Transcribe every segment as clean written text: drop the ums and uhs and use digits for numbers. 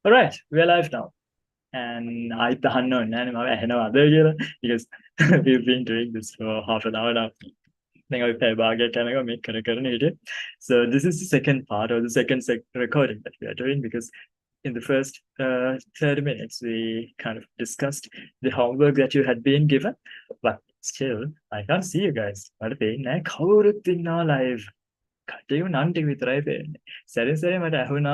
All right, we're live now. And I don't know, I know other year because we've been doing this for half an hour now. Then I pay back can I go make it. So this is the second part or the second recording that we are doing because in the first 30 minutes we kind of discussed the homework that you had been given, but still I can't see you guys. But live. කටයු නන් ටික විතරයි පේන්නේ. සැරින් සැරේ මට ඇහුණා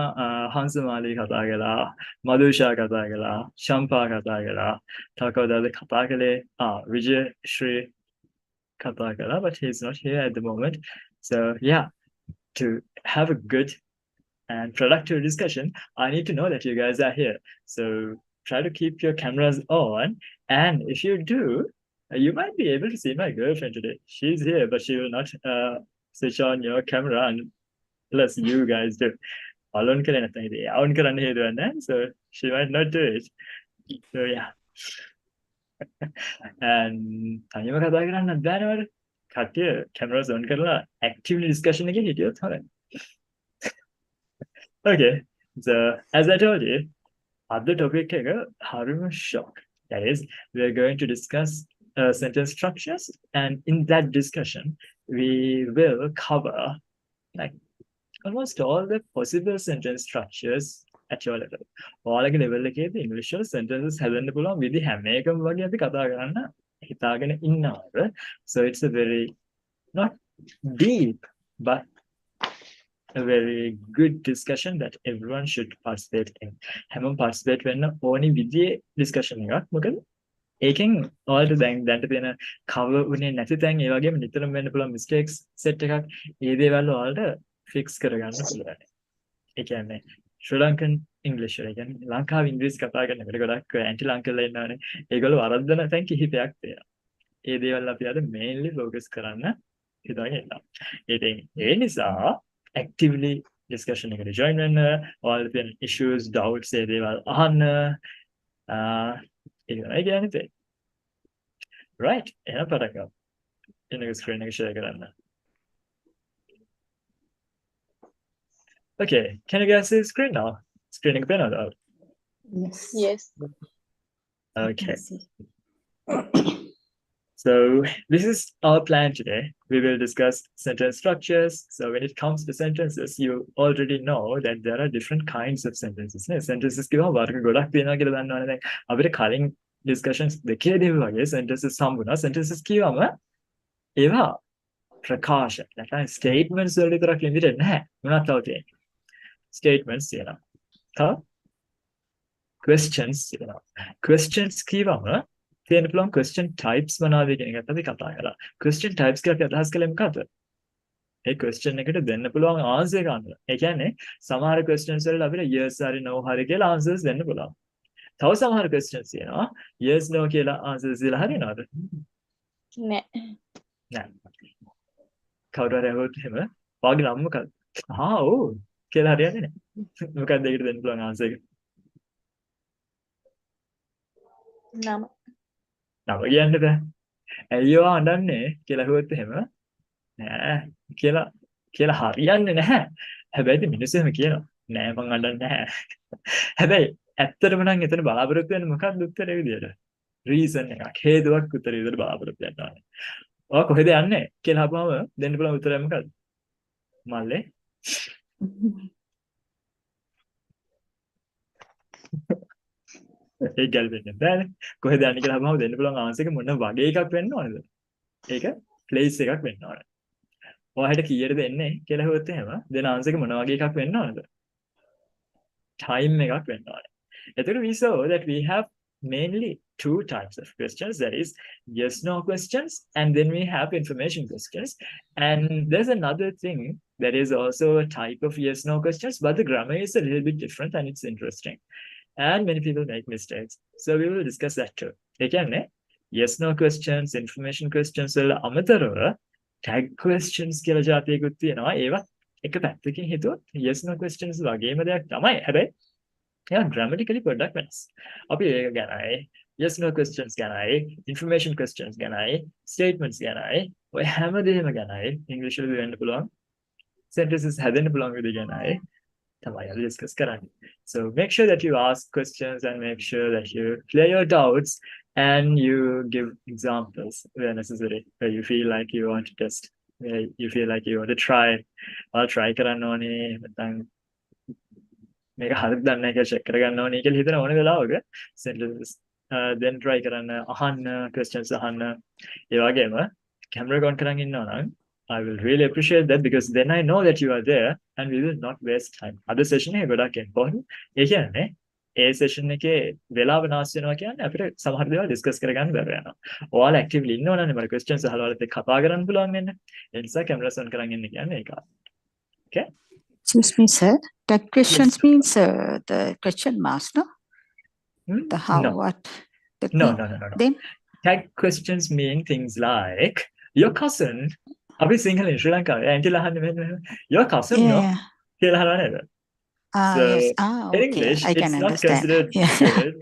හංසමාලී කතා කළා, මදුෂා කතා කළා, ශම්පා කතා කළා. තව කවදාද කතා කළේ? විජය ශ්‍රී කතා කළා, but he's not here at the moment. So yeah, to have a good and productive discussion, I need to know that you guys are here. So try to keep your cameras on, and if you do, you might be able to see my girlfriend today. She's here, but she will not switch on your camera unless you guys do. Alone so she might not do it. So yeah. And තනියම කතා කරන්නත් බෑනේ මට. කට්ටිය cameras on කරලා actively discussion එකේ හිටියොත් හොඳයි. Okay. So as I told you, other topic එක හරිම shock. That is, we are going to discuss sentence structures, and in that discussion, we will cover like almost all the possible sentence structures at your level. ඔයාලගේ level එකේදී English වල sentences හැදෙන්න පුළුවන් විදි හැම එකම වගේ අපි කතා කරන්න හිතාගෙන ඉන්නවා. So it's a very not deep but a very good discussion that everyone should participate in. හැමෝම participate වෙන්න ඕනි විදිහේ discussion එකක්. මොකද ඒකෙන් ඔයාලට දැන්ට තියෙන cover උනේ නැති තැන් ඒ වගේම නිතරම වෙන්න පුළුවන් mistakes set එකක්. ඒ දේවල් ඔයාලට fix කරගන්න පුළුවන්. ඒ කියන්නේ ශ්‍රී ලංකන් ඉංග්‍රීසි වල කියන්නේ ලංකාවේ ඉංග්‍රීසි කතා කරනකොට ගොඩක් ඇන්ටි ලංකන්ලා ඉන්නවනේ. ඒගොල්ලෝ වරද්දන තැන් කිහිපයක් තියෙනවා. ඒ දේවල් අපි අද mainly focus කරන්න හිතාගෙන ඉන්නවා. ඉතින් ඒ නිසා actively discussion එකට join වෙන්න, ඔයාලට තියෙන issues, doubts ඒ දේවල් අහන්න. ඒක කියන්නේ right. එහෙනම් පටන් ගමු. එනක screen එක share කරන්න. Okay, can you guys see the screen now? Screen එක පේනවද? Yes. Okay. So this is our plan today. We will discuss sentence structures. So when it comes to sentences, you already know that there are different kinds of sentences. Sentences කියවම වර්ග ගොඩක් තියෙනවා කියලා දන්නවනේ. දැන් අපිට කලින් discussions දෙකේදී වගේ sentences හම්බුණා. Sentences කියවම ඒවා ප්‍රකාශ නැත්නම් statements වල විතරක් limited නැහැ. මොනවද තව තියෙන්නේ? Statements තියෙනවා. තව questions තියෙනවා. Questions කියවම තියෙන පුළුවන් question types මොනවද කියන එකත් අපි කතා කරා. Question types කියලා අපි අදහස් කළේ මොකද්ද? ඒ question එකට දෙන්න පුළුවන් answer එක අනුව. ඒ කියන්නේ සමහර questions වලට අපිට yes හරි no හරි කියලා answers දෙන්න පුළුවන්. තව සමහර questions තියෙනවා yes no කියලා answers දීලා හරියනවද? නෑ. නෑ. කවුරු හරි අහුවොත් එහෙම වාගේ නම මොකක්ද? ඔව් කියලා හරියන්නේ නෑ. මොකක්ද ඒකට දෙන්න පුළුවන් answer එක? නම. නම කියන්න බෑ. ඇයි ඔයා අඬන්නේ කියලා අහුවොත් එහෙම නෑ කියලා හරියන්නේ නැහැ. හැබැයි ඉතින් මිනිස්සු එහෙම කියනවා. නෑ මං අඬන්නේ නැහැ. හැබැයි ඇත්තටම නම් එතන බලාපොරොත්තු වෙන්නේ මොකක්ද උත්තරේ විදියට? reason එකක්. හේතුවක් උත්තරේ විදියට බලාපොරොත්තු වෙනවා. ඔයා කොහෙද යන්නේ කියලා අහපුවම දෙන්න පුළුවන් උත්තරය මොකක්ද? මල්ලේ. ඒක ගැලපෙන්නේ නැහැ. කොහෙද යන්නේ කියලා අහපුවම දෙන්න පුළුවන් answer එක මොන වගේ එකක් වෙන්න ඕනද? ඒක place එකක් වෙන්න ඕනේ. ඔයාලට කීයද දෙන්නේ කියලා හුවොත් එහෙම දෙන answer එක මොන වගේ එකක් වෙන්න ඕනද? Time එකක් වෙන්න ඕනේ. එතකොට we saw that we have mainly two types of questions, that is yes no questions, and then we have information questions. And there's another thing that is also a type of yes no questions, but the grammar is a little bit different and it's interesting. And many people make mistakes. So we will discuss that too. ඒ කියන්නේ yes no questions, information questions වල අමතරව tag questions කියලා જાතියකුත් තියෙනවා. ඒවා එක පැත්තකින් හිතුවොත් yes no questions වගේම දෙයක් තමයි. හැබැයි ඒවා grammatically පොඩ්ඩක් වෙනස්. අපි ඒක ගැනයි yes no questions ගැනයි information questions ගැනයි statements ගැනයි ඔය හැමදේම ගැනයි ඉංග්‍රීසි වල වෙන්න පුළුවන් sentences හැදෙන්න පුළුවන් විදිහ ගැනයි තමයි අද discuss කරන්නේ. So make sure that you ask questions and make sure that you clear your doubts and you give examples where necessary, where you feel like you want to test, where you feel like you want to try. I'll try කරන්න ඕනේ නැත්නම් මේක හරියද දන්නේ නැහැ කියලා check කරගන්න ඕනේ කියලා හිතන ඕන වෙලාවක sentences then try කරන්න අහන්න questions අහන්න ඒ වගේම camera on කරන් ඉන්නවා නම් I will really appreciate that because then I know that you are there and we will not waste time. Other session එක ගොඩක් important. ඒ කියන්නේ ඒ session එකේ වෙලාව නාස්ති වෙනවා කියන්නේ අපිට සමහර දේවල් discuss කරගන්න බැහැ යනවා. ඔයාලා actively ඉන්නවනේ මට questions අහලා ඔයාලත් එක්ක කතා කරන්න පුළුවන් වෙන්නේ. ඒ නිසා camera on කරන් ඉන්න කියන්නේ ඒක. Okay? Excuse me, sir. That questions means the question marks, no? The how, No. what, the No, thing. no, no, no, no. Then, Tag questions mean things like your cousin. අපි සිංහල ශ්‍රී ලංකාවේ ඇන්ටිලා අහන්නේ මෙන්න your cousin no yeah. කියලා අහනවා නේද? Ah, So, yes. Ah, in okay. English, I it's can not understand. considered Yeah. good.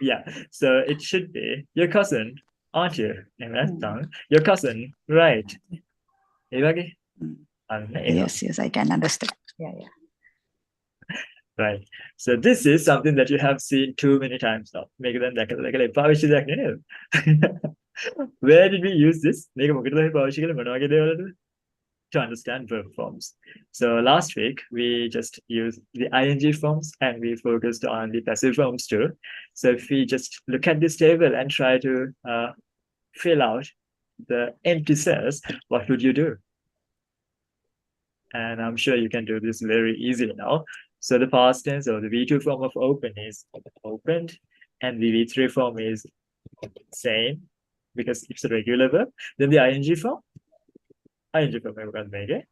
Yeah. So it should be your cousin, aren't you? In that tongue, your cousin, right? ඒ වගේ. අන්න ඒක. Yes, yes, I can understand. Yeah, yeah. Right. So this is something that you have seen too many times now. මේක දැන් දැකලා පාවිච්චි දෙයක් නෙවෙයි. Where did we use this? මේක මොකටද අපි පාවිච්චි කළේ මොන වගේ දේවල්ද? To understand verb forms. So last week we just used the ing forms and we focused on the passive forms too. So if we just look at this table and try to fill out the empty cells, what would you do? And I'm sure you can do this very easily now. So the past tense or the V2 form of open is opened and the V3 form is same because it's a regular verb. Then the ing form we're make it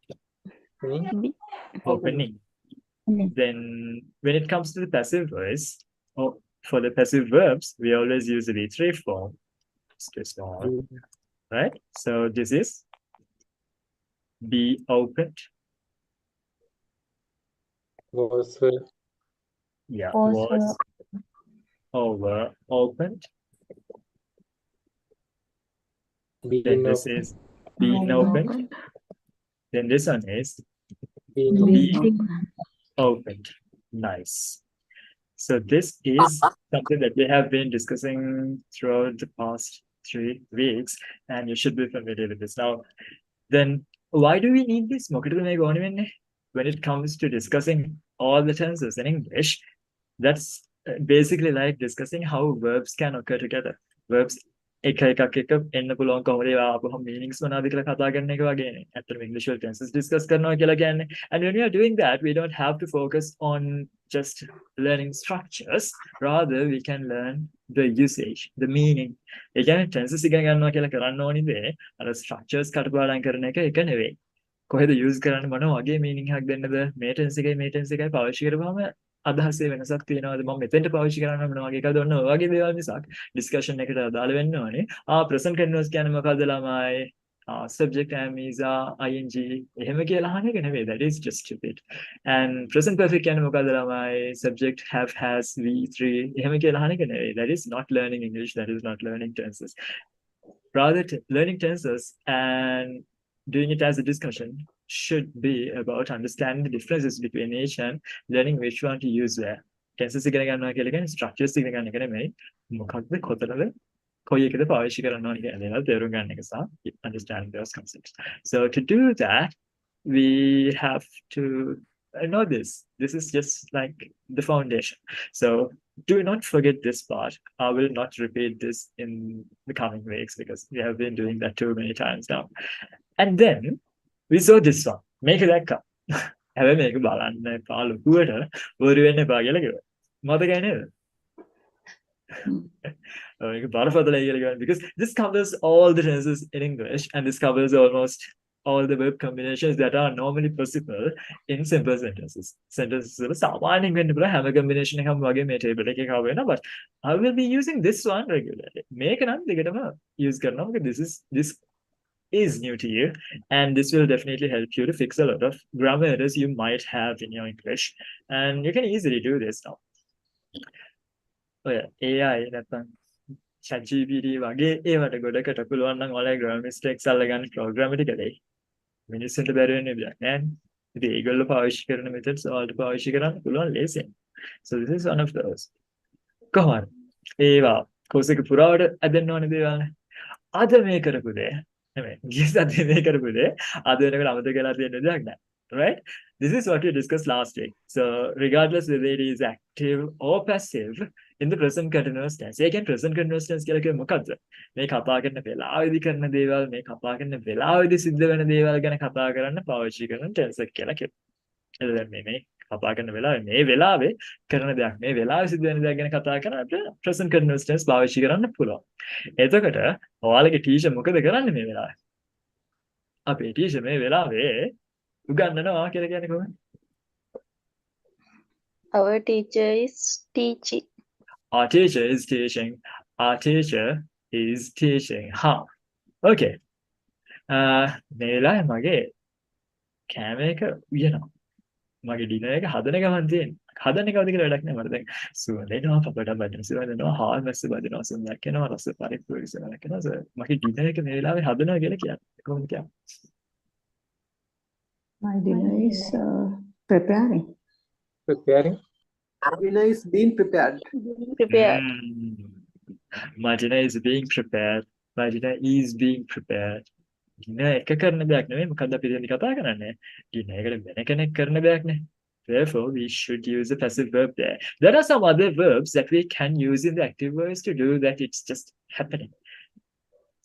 opening. Then when it comes to the passive voice, or for the passive verbs, we always use the V3 form. Just on, right? So this is be opened. Was Yeah, Was, was over opened. Then being this is being opened. Then this one is being being opened. Nice. So this is something that we have been discussing throughout the past 3 weeks, and you should be familiar with this. Now, then why do we need this? මොකටද මේක ඕනේ වෙන්නේ? When it comes to discussing all the tenses in English, that's basically like discussing how verbs can occur together. Verbs එක එකක් එක එන්න පුළුවන් කොහොමද ඒවා ආපුවම meanings මොනවද කියලා කතා කරන එක වගේනේ. ඇත්තටම English වල tenses discuss කරනවා කියලා කියන්නේ. And when we are doing that, we don't have to focus on just learning structures. Rather, we can learn the usage, the meaning. ඒ කියන්නේ tenses ඉගෙන ගන්නවා කියලා කරන්න ඕනි දේ අර structures කටපාඩම් කරන එක එක නෙවෙයි. කොහෙද use කරන්න මොන වගේ meaning එකක් දෙන්නද මේ tense එකයි පාවිච්චි කරපුවාම අදහසේ වෙනසක් තියෙනවද මම මෙතෙන්ට පාවිච්චි කරන්න මොන වගේ එකද ඔන්න ඔය වගේ දේවල් මිසක් discussion එකට අදාළ වෙන්න ඕනේ present continuous කියන්නේ මොකද්ද ළමයි subject am is ing එහෙම කියලා අහන එක නෙවෙයි that is just stupid and present perfect කියන්නේ මොකද්ද ළමයි subject have has v3 එහෙම කියලා අහන එක නෙවෙයි that is not learning English, that is not learning tenses. Rather, learning tenses and doing it as a discussion should be about understanding the differences between each and learning which one to use where. Tenses ඉගෙන ගන්නවා කියලා කියන්නේ structures ඉගෙන ගන්න එක නෙමෙයි. මොකක්ද කොතනද කොයි එකද පාවිච්චි කරන්න ඕනේ කියන දේවල් තේරුම් ගන්න එක සහ understand those concepts. So to do that, we have to know this. This is just like the foundation. So do not forget this part. I will not repeat this in the coming weeks because we have been doing that too many times now. And then we saw this one. Make it that හැබැයි මේක බලන්න එපා ලොකුවට වරු වෙන්න එපා කියලා කිව්වා. මතකයි නේද? මේක බරපතලයි කියලා කිව්වා because this covers all the tenses in English and this covers almost all the verb combinations that are normally possible in simple sentences. Sentences වල සාමාන්‍යයෙන් වෙන්න පුළුවන් හැම combination එකම වගේ මේ table එකේ cover වෙනවා but I will be using this one regularly. මේක නම් දිගටම use කරනවා because this is new to you and this will definitely help you to fix a lot of grammar errors you might have in your English and you can easily do this now. Oh yeah, AI නැත්නම් ChatGPT වගේ ඒවට ගොඩකට පුළුවන් නම් ඔයාලගේ grammar mistakes අල්ලගන්න programmatically මිනිස්සුන්ට බැරි වෙන්නේ දෙයක් නෑනේ. ඉතින් ඒගොල්ලෝ පාවිච්චි කරන methods ඔයාලට පාවිච්චි කරන්න පුළුවන් ලේසියෙන්. So this is one of those. කොහොමද? ඒවා course එක පුරාවට ඇදෙන්න ඕනේ දේවල්නේ. අද මේ කරපු දේ නෙමෙයි. ගිය සතියේ මේ කරපු දේ අද වෙනකොට අමතක කරලා තියෙන දෙයක් නෑ. Right? This is what we discussed last week. So regardless whether it is active or passive in the present continuous tense. ඒ කියන්නේ present continuous tense කියලා කියන්නේ මොකද්ද? මේ කතා කරන වෙලාවෙදි කරන දේවල්, මේ කතා කරන වෙලාවෙදි සිද්ධ වෙන දේවල් ගැන කතා කරන්න පාවිච්චි කරන tense එක කියලා කියනවා. එතකොට මේ කතා කරන වෙලාවේ මේ වෙලාවේ කරන දෙයක්, මේ වෙලාවේ සිද්ධ වෙන දෙයක් ගැන කතා කරනකොට present continuous tense පාවිච්චි කරන්න පුළුවන්. එතකොට ඔයාලගේ ටීචර් මොකද කරන්නේ මේ වෙලාවේ? අපේ ටීචර් මේ වෙලාවේ උගන්වනවා කියලා කියන්නේ කොහොමද? Our teacher is teaching. Our teacher is teaching. Our teacher is teaching. Ha. Okay. මේ වෙලාවේ මගේ කෑම එක උයනවා. මගේ ඩිනර් එක හදන ගමන් තියෙන. හදන්නේ කවුද කියලා වැඩක් නෑ මට දැන්. සුවඳෙනවා, පපඩම් බදින සුවඳෙනවා, හාල් මැස්ස බදිනවා, සුවඳක් එනවා, රස පරිප්පු විසනක් එනවා. මගේ ඩිනර් එක මේ වෙලාවේ හදනවා කියලා කියන්නේ කොහොමද කියන්නේ? My dinner is preparing. Preparing. Dinner is being prepared. Prepared. My dinner is being prepared. My dinner is being prepared. dinner එක කරන දෙයක් නෙමෙයි මොකද්ද අපි ඉතින් කතා කරන්නේ. dinner එකට වෙන කෙනෙක් කරන දෙයක් නේ. Therefore, we should use a passive verb there. There are some other verbs that we can use in the active voice to do that. It's just happening.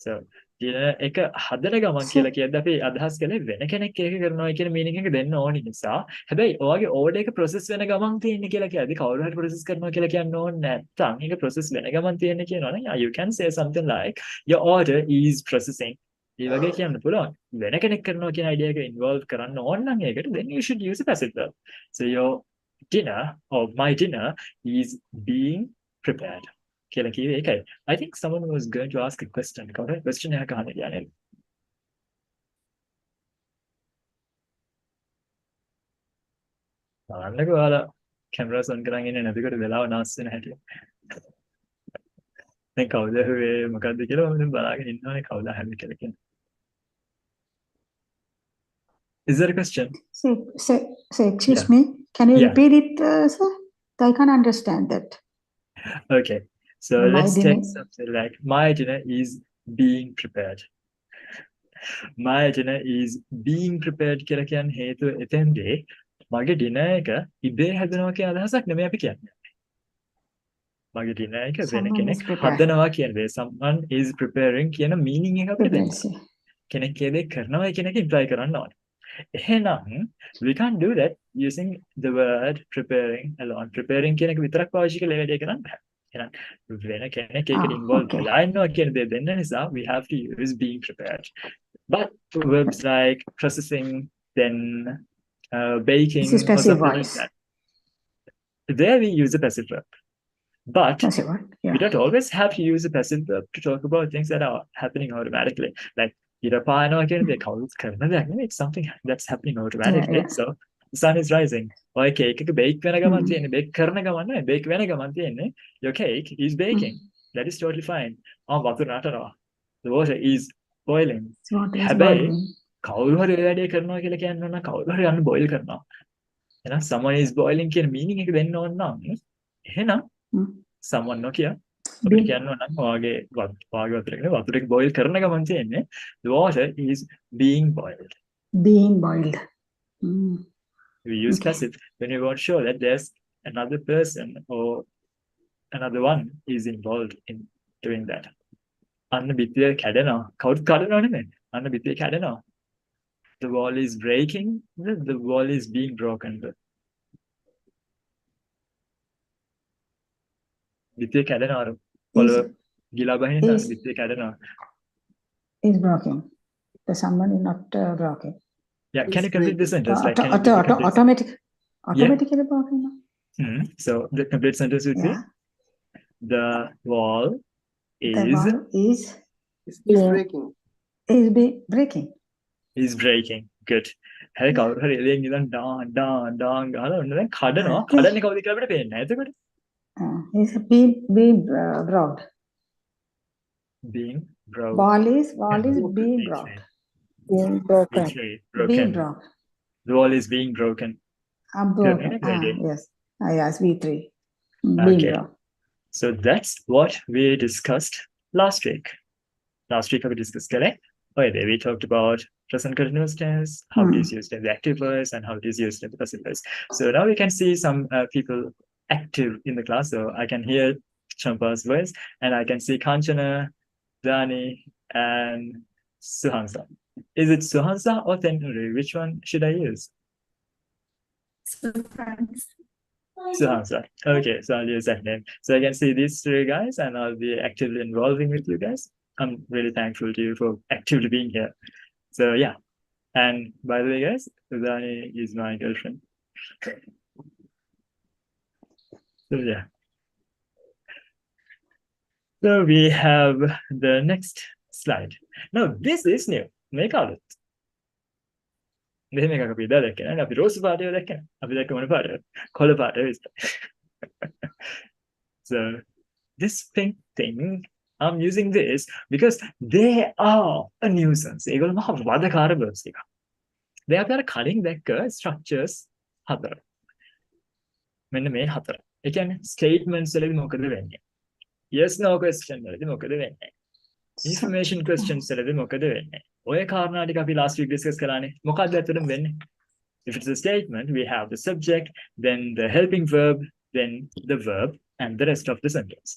So, dinner එක හදන ගමන් කියලා කියද්දී අපි අදහස් කළේ වෙන කෙනෙක් ඒක කරනවා කියන meaning එක දෙන්න ඕනි නිසා. හැබැයි ඔයගේ order එක process වෙන ගමන් තියෙන්නේ කියලා කියද්දී කවුරු හරි process කරනවා කියලා කියන්න ඕනේ නැත්නම් ඒක process වෙන ගමන් තියෙන්නේ කියනවනේ. You can say something like your order is processing. ඒ වගේ කියන්න පුළුවන්. වෙන කෙනෙක් කරනවා කියන idea එක involve කරන්න ඕන නම් ඒකට then you should use a passive verb. So your dinner or my dinner is being prepared. කියලා කිව්වේ ඒකයි. I think someone was going to ask a question. කවුරුහරි question එකක් අහන්න ගියානේ. බලන්නකෝ ඔයාලා cameras on කරන් ඉන්නේ නැතිකොට වෙලාව නාස් වෙන හැටි. දැන් කවුද හුවේ මොකද්ද කියලා මම බලාගෙන ඉන්නවනේ කවුද අහන්නේ කියලා කියන්නේ. Is there a question? Excuse Yeah. me. Can you Yeah. repeat it, sir? I can't understand that. Okay. So My let's dinner- take something like my dinner is being prepared. My dinner is being prepared කියලා කියන්නේ හේතුව එතෙන්දී මගේ dinner එක ඉබේ හැදෙනවා කියන අදහසක් නෙමෙයි අපි කියන්නේ. මගේ dinner එක වෙන Someone කෙනෙක් is preparing. හදනවා කියන්නේ someone is preparing කියන meaning එක අපිට දෙන්න. Preparing. කෙනෙක් ඒ දේ කරනවා කියන එක imply කරන්න ඕනේ. එහෙනම් we can't do that using the word preparing alone. Preparing කියන එක විතරක් පාවිච්චි කරලා ඒ වැඩේ කරන්න බෑ. එහෙනම් වෙන කෙනෙක් ඒකට involved okay. වෙලා ඉන්නවා කියන දේ දෙන්න නිසා we have to use being prepared. But verbs like processing, then baking, This is or passive something like voice. that. There we use a passive verb. But Passive word. we Yeah. don't always have to use a passive verb to talk about things that are happening automatically. Like ඉර පානවා කියන දේ කවුරුත් කරන දෙයක් නෙමෙයි. It's something that's happening automatically. Yeah. So the sun is rising. ඔය cake එක bake වෙන ගමන් Hmm. තියෙන්නේ. bake කරන ගමන් නෙමෙයි. bake වෙන ගමන් තියෙන්නේ. Your cake is baking. That is totally fine. වතුර නටනවා. The water is boiling. So what is හැබැයි boiling? කවුරු හරි ඒ වැඩේ කරනවා කියලා කියන්න ඕන නම් කවුරු හරි යන්න boil කරනවා. එහෙනම් someone is boiling කියන meaning එක දෙන්න ඕන නම් එහෙනම් Hmm. someone නොකිය අපිට Being- කියන්න ඕන නම් ඔයාගේ වතුරක වතුර එක boil කරන ගමන් තියෙන්නේ the water is being boiled. Being boiled. Hmm. We use Okay. passive when we want to show that there's another person or another one is involved in doing that. අන්න බිත්තිය කැඩෙනවා. කවුරුත් කඩනව නෙමෙයි. අන්න බිත්තිය කැඩෙනවා. The wall is breaking. The wall is being broken. බිත්තිය කැඩෙනවා. පොළොව ගිලා බහින්න අන්න is- බිත්තිය කැඩෙනවා. Is broken. The someone is not broken. Yeah, can you complete this sentence? Like, can you Auto- complete this? automatically broken. No? So the complete sentence would Yeah. be the wall The is wall is Is Yeah. breaking. breaking. breaking. Good. හැබැයි කවුරු හරි එළියෙන් ඉඳන් ඩාන් ගහලා ඔන්න දැන් කඩනවා. Okay. කඩන්නේ කවුද කියලා අපිට පේන්නේ නැහැ. එතකොට Is being brought. being broke. Wall is being Betrayed. brought. Being broken. Betrayed. Being Broken. brought. The wall is being broken. Broken. Ready? Yes. Yes, V3. Being Okay. broken. So that's what we discussed last week. Last week we discussed, correct? Okay, we talked about present continuous tense, how it is used in the active voice, and how it is used in the passive voice. So now we can see some people active in the class. So I can hear Champa's voice, and I can see Kanchana, Dani, and Suhansa. Is it Suhansa or Tenuri? Which one should I use? Suhansa. Okay, so I'll use that name. So I can see these three guys, and I'll be actively involving with you guys. I'm really thankful to you for actively being here. So yeah. And by the way, guys, Dani is my girlfriend. So yeah. So we have the next slide. Now this is new. Make out it. මෙහෙම එකක් අපි ඉදා දැක්කේ නේද? අපි rose පාටේ දැක්කේ. අපි දැක්ක මොන පාටද? කොළ පාට විතරයි. So this pink thing, I'm using this because they are a nuisance. ඒගොල්ලෝ මහ වදකාර verbs ටික. දැන් අපි අර කලින් දැක්ක structures හතර. මෙන්න මේ හතර. ඒ කියන්නේ statements වලදී මොකද වෙන්නේ? Yes no question වලදී මොකද වෙන්නේ? Information questions වලදී මොකද වෙන්නේ? ඔය කාරණා ටික අපි last week discuss කරානේ. මොකක්ද ඇත්තටම වෙන්නේ? If it's a statement, we have the subject, then the helping verb, then the verb, and the rest of the sentence.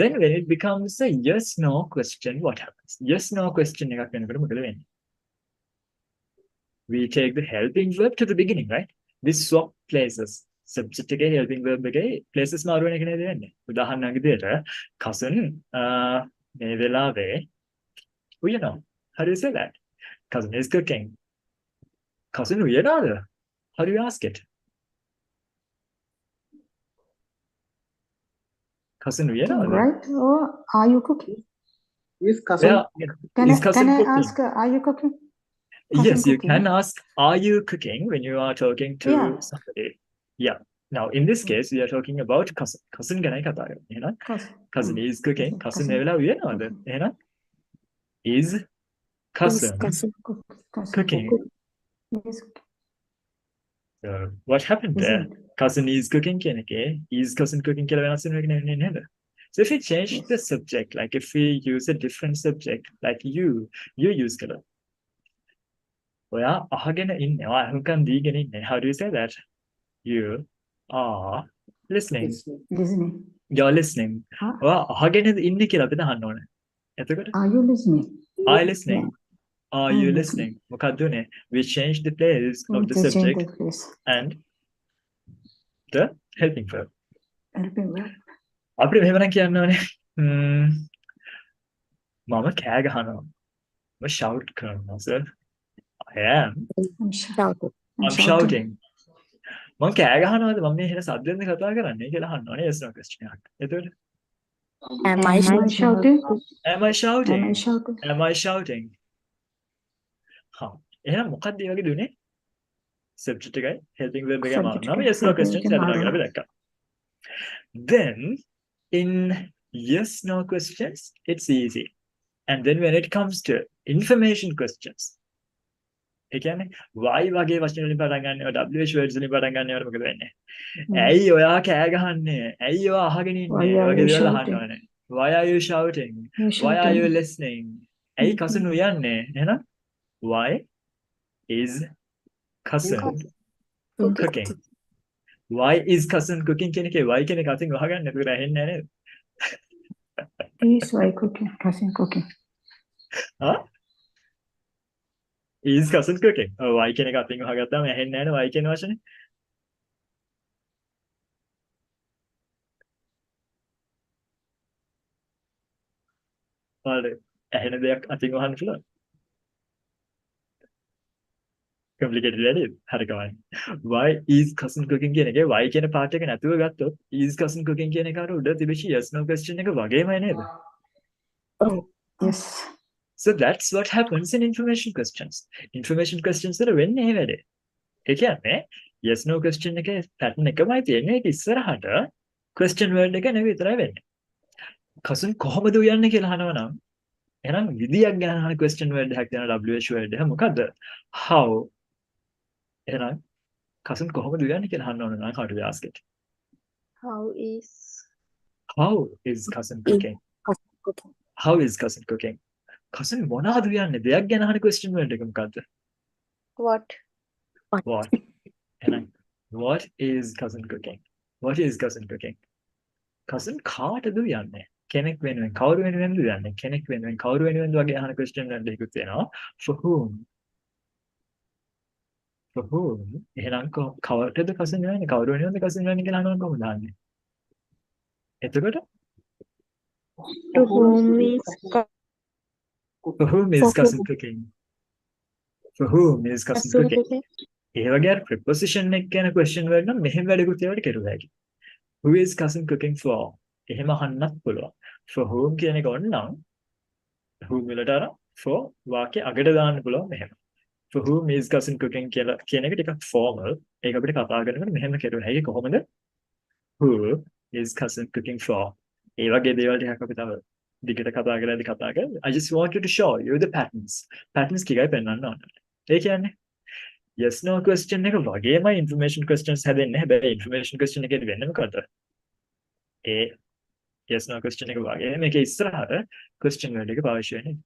Then when it becomes a yes no question, what happens? Yes no question එකක් වෙනකොට මොකද වෙන්නේ? We take the helping verb to the beginning, right? We swap places. Subject එකේ helping verb එකේ places මාරු වෙන එක නේද වෙන්නේ? උදාහරණයක් විදිහට cousin මේ වෙලාවේ you know, how do you say that? Cousin is cooking. Cousin උයනවාද? How do you ask it? Cousin උයනවාද? Right? Or are you cooking? Is cousin? Yeah, Can is cousin I cooking? ask, are you cooking? Yes, cousin you cooking? can ask, are you cooking when you are talking to Yeah. somebody? Yeah. Now, in this case, we are talking about cousin. Cousin ගැනයි කතා කරන්නේ. එහෙනම් cousin is cooking. cousin මේ වෙලාව උයනවාද? එහෙනම් is cousin cooking. Yes. So what happened there? Isn't. Cousin is cooking කියන එකේ is cousin cooking කියලා වෙනස් වෙනවා කියන්නේ නේද? So if we change the subject, like if we use a different subject, like you use කළා. ඔයා අහගෙන ඉන්නේ. ඔයා අහුම්කම් දීගෙන ඉන්නේ. How do you say that? You are listening. Listening. You're listening. Huh? ඔයා අහගෙන ඉන්නේ කියලා අපිට අහන්න ඕනේ. එතකොට Are you listening? are you listening? Are I'm you listening. listening? මොකක්ද උනේ? We change the place of the Just change subject the place. and the helping verb. Helping verb. අපිට මෙහෙම නම් කියන්න ඕනේ. මම කෑ ගහනවා. මම shout කරනවා sir. I am. I'm shouting. I'm shouting. මම කෑ ගහනවාද? මම මේ හෙන සද්දෙන්ද කතා කරන්නේ කියලා අහන්න ඕනේ. yes no question එකක්. එතකොට Am I Am I shouting? am I shouting? Am I shouting? Am I shouting? හා එහෙනම් මොකක්ද මේ වගේ දුන්නේ? subject එකයි helping verb එකයි Subject මාරුනම එකයි yes no helping question එකයි සැලකලා මාරුනම. අපි දැක්කා. Then in yes no questions it's easy. And then when it comes to information questions, ඒ කියන්නේ why වගේ වචන වලින් පටන් ගන්නව WH words වලින් පටන් ගන්නවට මොකද වෙන්නේ? ඇයි ඔයා කෑ ගහන්නේ? ඇයි ඔයා අහගෙන ඉන්නේ? Why are වගේ you දේවල් අහන්න shouting? ඕනේ. Why are you shouting? You Why are you shouting? listening? ඇයි cousin උයන්නේ? එහෙනම් why is cousin cooking? Why is cousin cooking කියන එකේ why කියන එක අතින් වහගන්න. ඒක ඇහෙන්නේ නැහැ නේද? Is why cooking? Cousin cooking. Huh? Is cousin cooking? ඔව් why කියන එක අතින් වහගත්තාම ඇහෙන්නේ නැහැ නේ why කියන වචනේ. ඔයාලට ඇහෙන දෙයක් අතින් වහන්න පුළුවන්. complicated නේද? හරි කවයි. Why is cousin cooking කියන එකේ why කියන part එක නැතුව ගත්තොත් is cousin cooking කියන එක අර උඩ තිබිච්ච yes no question එක වගේමයි නේද? Yes. So that's what happens in information questions. Information questions වල වෙන්නේ මේ වැඩේ. ඒ කියන්නේ yes no question එකේ pattern එකමයි තියෙන්නේ. ඒක ඉස්සරහට question word එක නෙවෙයි විතරයි වෙන්නේ. cousin කොහොමද උයන්නේ කියලා අහනවා නම් එහෙනම් විදියක් ගැන අහන question word එකක් තියෙනවා WH word එක මොකද්ද? How එහෙනම් cousin කොහොමද උයන්නේ කියලා අහන්න ඕන නම් how do we ask it? How is How is cousin cooking? cooking? How is cousin cooking? cousin මොනවද උයන්නේ? දෙයක් ගැන අහන question වලට එක මොකද්ද? what? What? එහෙනම් what is cousin cooking? What is cousin cooking? cousin කාටද උයන්නේ? කෙනෙක් වෙනුවෙන් කවුරු වෙනුවෙන්ද උයන්නේ? කෙනෙක් වෙනුවෙන් කවුරු වෙනුවෙන්ද වගේ අහන question වලට එකක් තියෙනවා. For whom? For whom? එහෙනම් කවටද cousin වෙන්නේ? කවුරු වෙනුවෙන්ද cousin වෙන්නේ කියලා අහනවා කොහොමද දාන්නේ? එතකොට To whom is for whom is cousin cooking? For whom is cousin cousin cooking? cooking? ඒ වගේ අර preposition එක ගැන question වලට නම් මෙහෙම වැඩකුත් ඒවට කෙරුවා හැකි. Who is cousin cooking for? එහෙම අහන්නත් පුළුවන්. For whom කියන එක ඕනනම් whom වලට අර for වාක්‍ය අගට දාන්න පුළුවන් මෙහෙම. For whom is cousin cooking කියලා කියන එක ටිකක් formal. ඒක අපිට කතා කරනකොට මෙහෙම කෙරුවා හැකි කොහොමද? Who is cousin cooking for? ඒ වගේ දේවල් ටිකක් අපි තව දිගට කතා කරලා I just want you to show you the patterns. Patterns ටිකයි පෙන්වන්න ඕන. ඒ කියන්නේ yes no question එක වගේම information questions හැදෙන්නේ. හැබැයි information question එකේදී වෙන්නේ මොකද්ද? ඒ yes no question එක වගේ මේක ඉස්සරහට question word එක පාවිච්චි වෙන්නේ.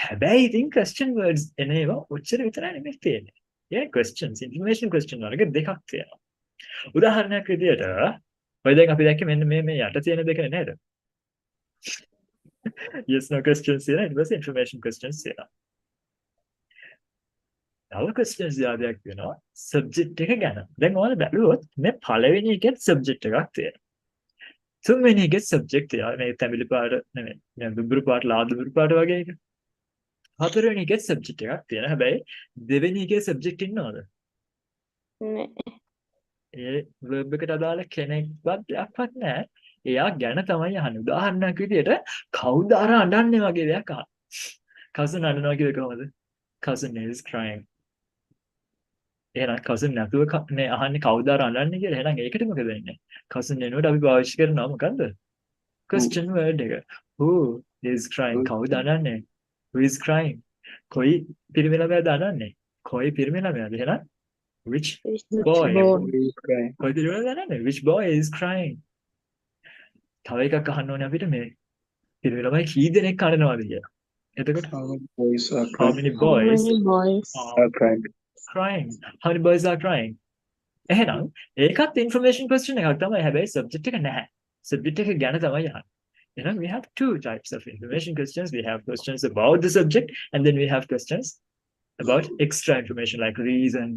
හැබැයි ඉතින් question words එනේවා ඔච්චර විතරයි නෙමෙයි තියෙන්නේ. ඒ questions information question වලක දෙකක් තියෙනවා. උදාහරණයක් විදියට ඔය දැන් අපි දැක්කේ මෙන්න මේ යට තියෙන දෙක නේද? yes no questions තියෙනවා ඊට පස්සේ information questions තියෙනවා. තව questions යාදයක් වෙනවා subject එක ගැන. දැන් ඔයාලා බැලුවොත් මේ පළවෙනි එකේ subject එකක් තියෙනවා. තුන්වෙනි එකේ subject එක මේ තැඹිලි පාට නෙමෙයි. දැන් දුඹුරු පාට ලාදුඹුරු පාට වගේ එක. හතරවෙනි එකේ subject එකක් තියෙනවා. හැබැයි දෙවෙනි එකේ subject ඉන්නවද? නෑ. ඒ verb එකට අදාළ කෙනෙක්වත් දෙයක්වත් නැහැ. එයා ගැන තමයි අහන්නේ. උදාහරණයක් විදියට කවුද අර අඬන්නේ වගේ දෙයක් අහන. cousin අඬනවා කියල කොහොමද? cousin is crying. එහෙනම් cousin නැතුව නේ අහන්නේ කවුද අර අඬන්නේ කියලා. එහෙනම් ඒකට මොකද වෙන්නේ? cousin එනකොට අපි පාවිච්චි කරනවා මොකද්ද? question word එක. who is crying? කවුද අඬන්නේ? who is crying? කොයි පිරිමි ළමයාද අඬන්නේ? කොයි පිරිමි ළමයාද? එහෙනම් which boy? කොයි පිරිමි ළමයාද අඬන්නේ? which boy is crying? තව එකක් අහන්න ඕනේ අපිට මේ පිරිමි ළමයි කී දෙනෙක් අඬනවද කියලා. එතකොට How many boys are how crying? many How boys many boys? are Crying. crying? How many boys are crying? එහෙනම් ඒකත් information question එකක් තමයි. හැබැයි subject එක නැහැ. subject එක ගැන තමයි අහන්නේ. එහෙනම් we have two types of information questions. We have questions about the subject and then we have questions about extra information like reason,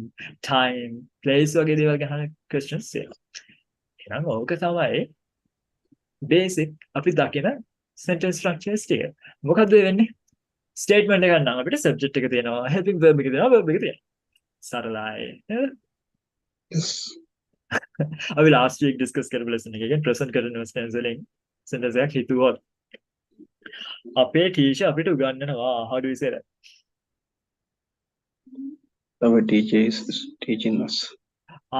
time, place වගේ දේවල් ගැන questions තියෙනවා. එහෙනම් ඕක තමයි basic අපි දකින sentence structures ටික. මොකද්ද වෙන්නේ? statement එකක් නම් අපිට subject එක තියෙනවා, helping verb එක තියෙනවා, verb එක තියෙනවා. සරලයි. නේද? Yes. අපි last week discuss කරපු lesson එකකින් present continuous tense වලින් sentence එකක් හිතුවොත් අපේ teacher අපිට උගන්වනවා how do we say that? Our teacher is teaching us.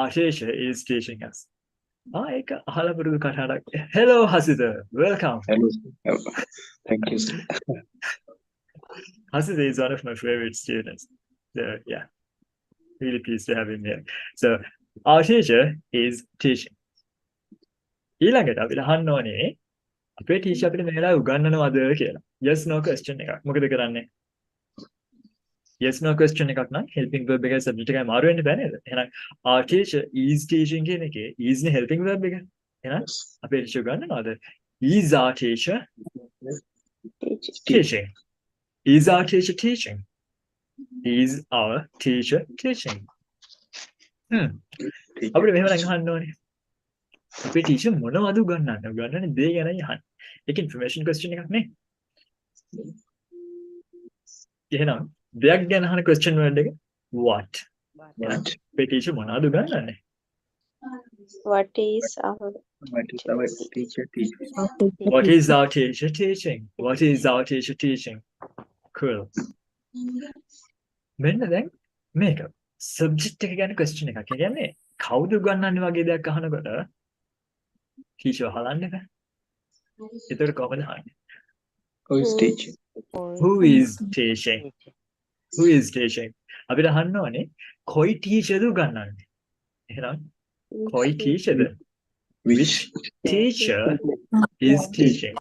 Ashish is teaching us. ඒක අහලා පුරුදු කතාවක්. Hello Hasita, welcome. Hello. Thank you, sir. Hasita is one of my favorite students. So yeah, really pleased to have him here. So our teacher is teaching. ඊළඟට අපිට අහන්න ඕනේ අපේ teacher අපිට මේ වෙලාවේ උගන්වනවද කියලා. Yes no question එකක්. මොකද කරන්නේ? Yes no question එකක් නම් helping verb එකයි subject එකයි මාරු වෙන්න බෑ නේද? එහෙනම් our teacher is teaching කියන එකේ is නේ helping verb එක. එහෙනම් අපේ teacher උගන්වනවද? Is our teacher teaching? Is our teacher teaching? Is our teacher teaching? අපිට මෙහෙම නම් අහන්න ඕනේ. අපේ teacher මොනවද උගන්වන්නේ? උගන්වන්නේ දේ ගැනයි අහන්නේ. ඒක information question එකක් නේ. එහෙනම් දෙයක් ගැන අහන question word එක what? What? අපේ teacher මොනවද උගන්වන්නේ? What is our What is our teacher teaching? What is our teacher teaching? What is our teacher teaching? Cool. මෙන්න දැන් මේක subject එක ගැන question එකක්. ඒ කියන්නේ කවුද උගන්වන්නේ වගේ දෙයක් අහනකොට teacher අහලන්නේ නැහැ. ඒතර කොහොමද අහන්නේ? Who is teaching? Who is teaching? who is teaching අපිට අහන්න ඕනේ කොයි teacherද උගන්වන්නේ එහෙනම් කොයි teacherද which teacher is teaching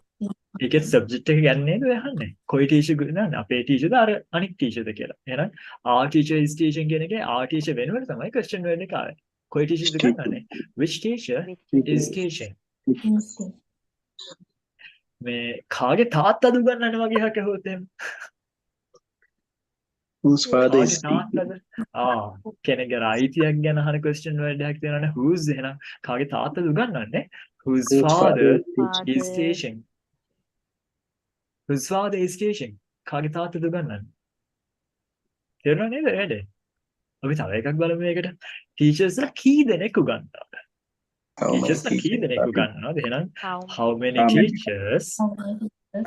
ඒකේ subject එක ගන්නේ නේද අහන්නේ කොයි teacher උගන්වන්නේ අපේ teacherද අර අනික් teacherද කියලා එහෙනම් our teacher is teaching කියන එකේ our teacher වෙනුවට තමයි question word එක ආවේ කොයි teacherද උගන්වන්නේ which teacher is teaching මේ කාගේ තාත්තද උගන්වන්නේ වගේ එකක් ඇහුවොත් එහෙම Whose father කාගේ is teaching? තාත්තද කෙනෙක්ගේ අයිතියක් ගැන අහන question word එකක් තියෙනවනේ whose එහෙනම් කාගේ තාත්තද උගන්වන්නේ whose Whose father father is teaching whose father is teaching කාගේ තාත්තද උගන්වන්නේ තේරුණා නේද වැඩේ අපි තව එකක් බලමු මේකට teachers ලා කී දෙනෙක් උගන්වනවද How many teachers ලා කී teachers දෙනෙක් are උගන්වනවද එහෙනම් How how many How many teachers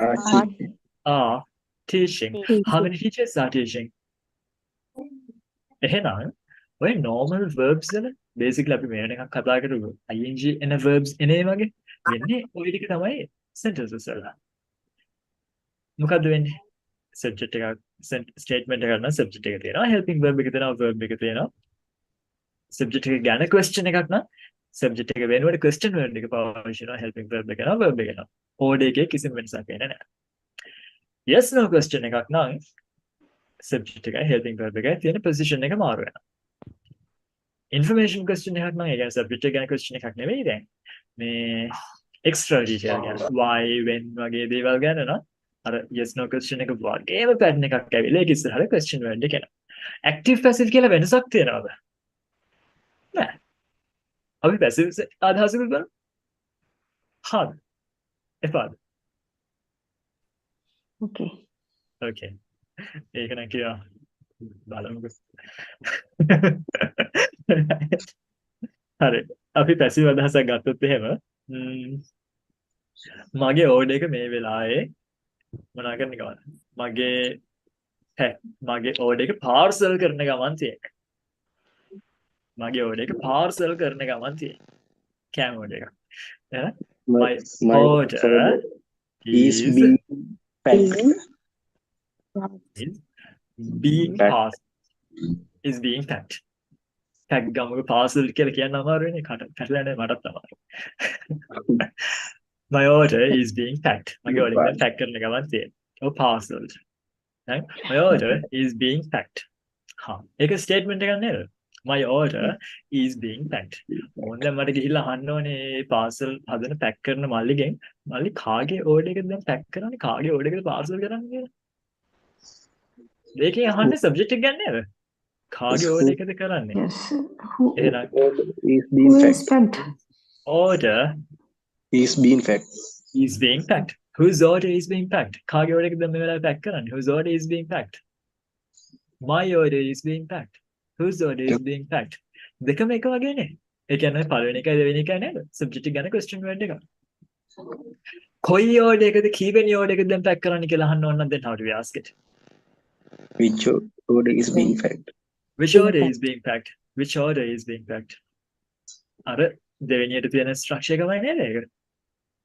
are teaching? are teaching teaching? how many teachers are teaching එහෙනම් ඔය normal verbs වල basically අපි මේ වෙන එකක් කතා කරමු ing එන verbs එනේ වගේ වෙන්නේ ඔය ටික තමයි sentences වල මොකද්ද වෙන්නේ subject එකක් statement එකක් නම් subject එක තියෙනවා helping verb එක තියෙනවා verb එක තියෙනවා subject එක ගැන question එකක් නම් subject එක වෙනුවට question word එක පාවිච්චි කරනවා helping verb එක කරනවා verb එක කරනවා order එකේ කිසිම වෙනසක් වෙන්නේ නැහැ yes no question එකක් නම් subject එකයි helping verb එකයි තියෙන position එක මාරු වෙනවා information question එකක් නම් ඒ කියන්නේ subject එක ගැන question එකක් නෙවෙයි දැන් මේ extra detail ගැන why when වගේ දේවල් ගැන නම් අර yes no question එක වගේම pattern එකක් ඇවිල්ලා ඒක ඉස්සරහට question word එක එනවා active passive කියලා වෙනසක් තියෙනවද නෑ අපි passive අදහසක් බලමු හරි එපාද Okay. okay ඒක නම් කියනවා බලමුකෝ හරි අපි පැසිව් අදහසක් ගත්තොත් එහෙම මගේ ඕඩර් එක මේ වෙලාවේ මොනවා කරන්න ගමන් මගේ ඕඩර් එක පාර්සල් කරන ගමන් තියෙන්නේ මගේ ඕඩර් එක පාර්සල් කරන ගමන් තියෙන්නේ කෑම ඕඩර් එක එහෙනම් my order is being packed. is being Packed. passed is being packed pack ගමක parcel කියලා කියන්න අමාරු වෙනේ කට පැටලෙන්නේ මටත් අමාරු my order is being packed මගේ order එක pack කරන ගමන් තියෙනවා parcel my order is being packed හා ඒක statement එකක් නේද my order is being packed ඕන දැන් මට ගිහිල්ලා අහන්න ඕනේ parcel හදන pack කරන මල්ලිගෙන් මල්ලි කාගේ order එකද දැන් pack කරන්නේ කාගේ order එකද parcel කරන්නේ කියලා දෙකේ අහන්නේ subject එක ගන්න නේද කාගේ order එකද කරන්නේ Yes. Who එහෙනම් Is being is packed. packed? order Is being packed. is being packed whose order is being packed කාගේ order එකද මේ වෙලාවේ pack කරන්නේ whose order is being packed my order is being packed whose order is being packed දෙකම එක වගේනේ ඒ කියන්නේ පළවෙනි එකයි දෙවෙනි එකයි නේද subject එක ගැන question word එක කොයි order එකද කීවෙනි order එකද දැන් pack කරන්නේ කියලා අහන්න ඕන නම් then how do we ask it Which order is being packed. which order is being packed which order is being packed අර දෙවෙනියට තියෙන structure එකමයි නේද ඒක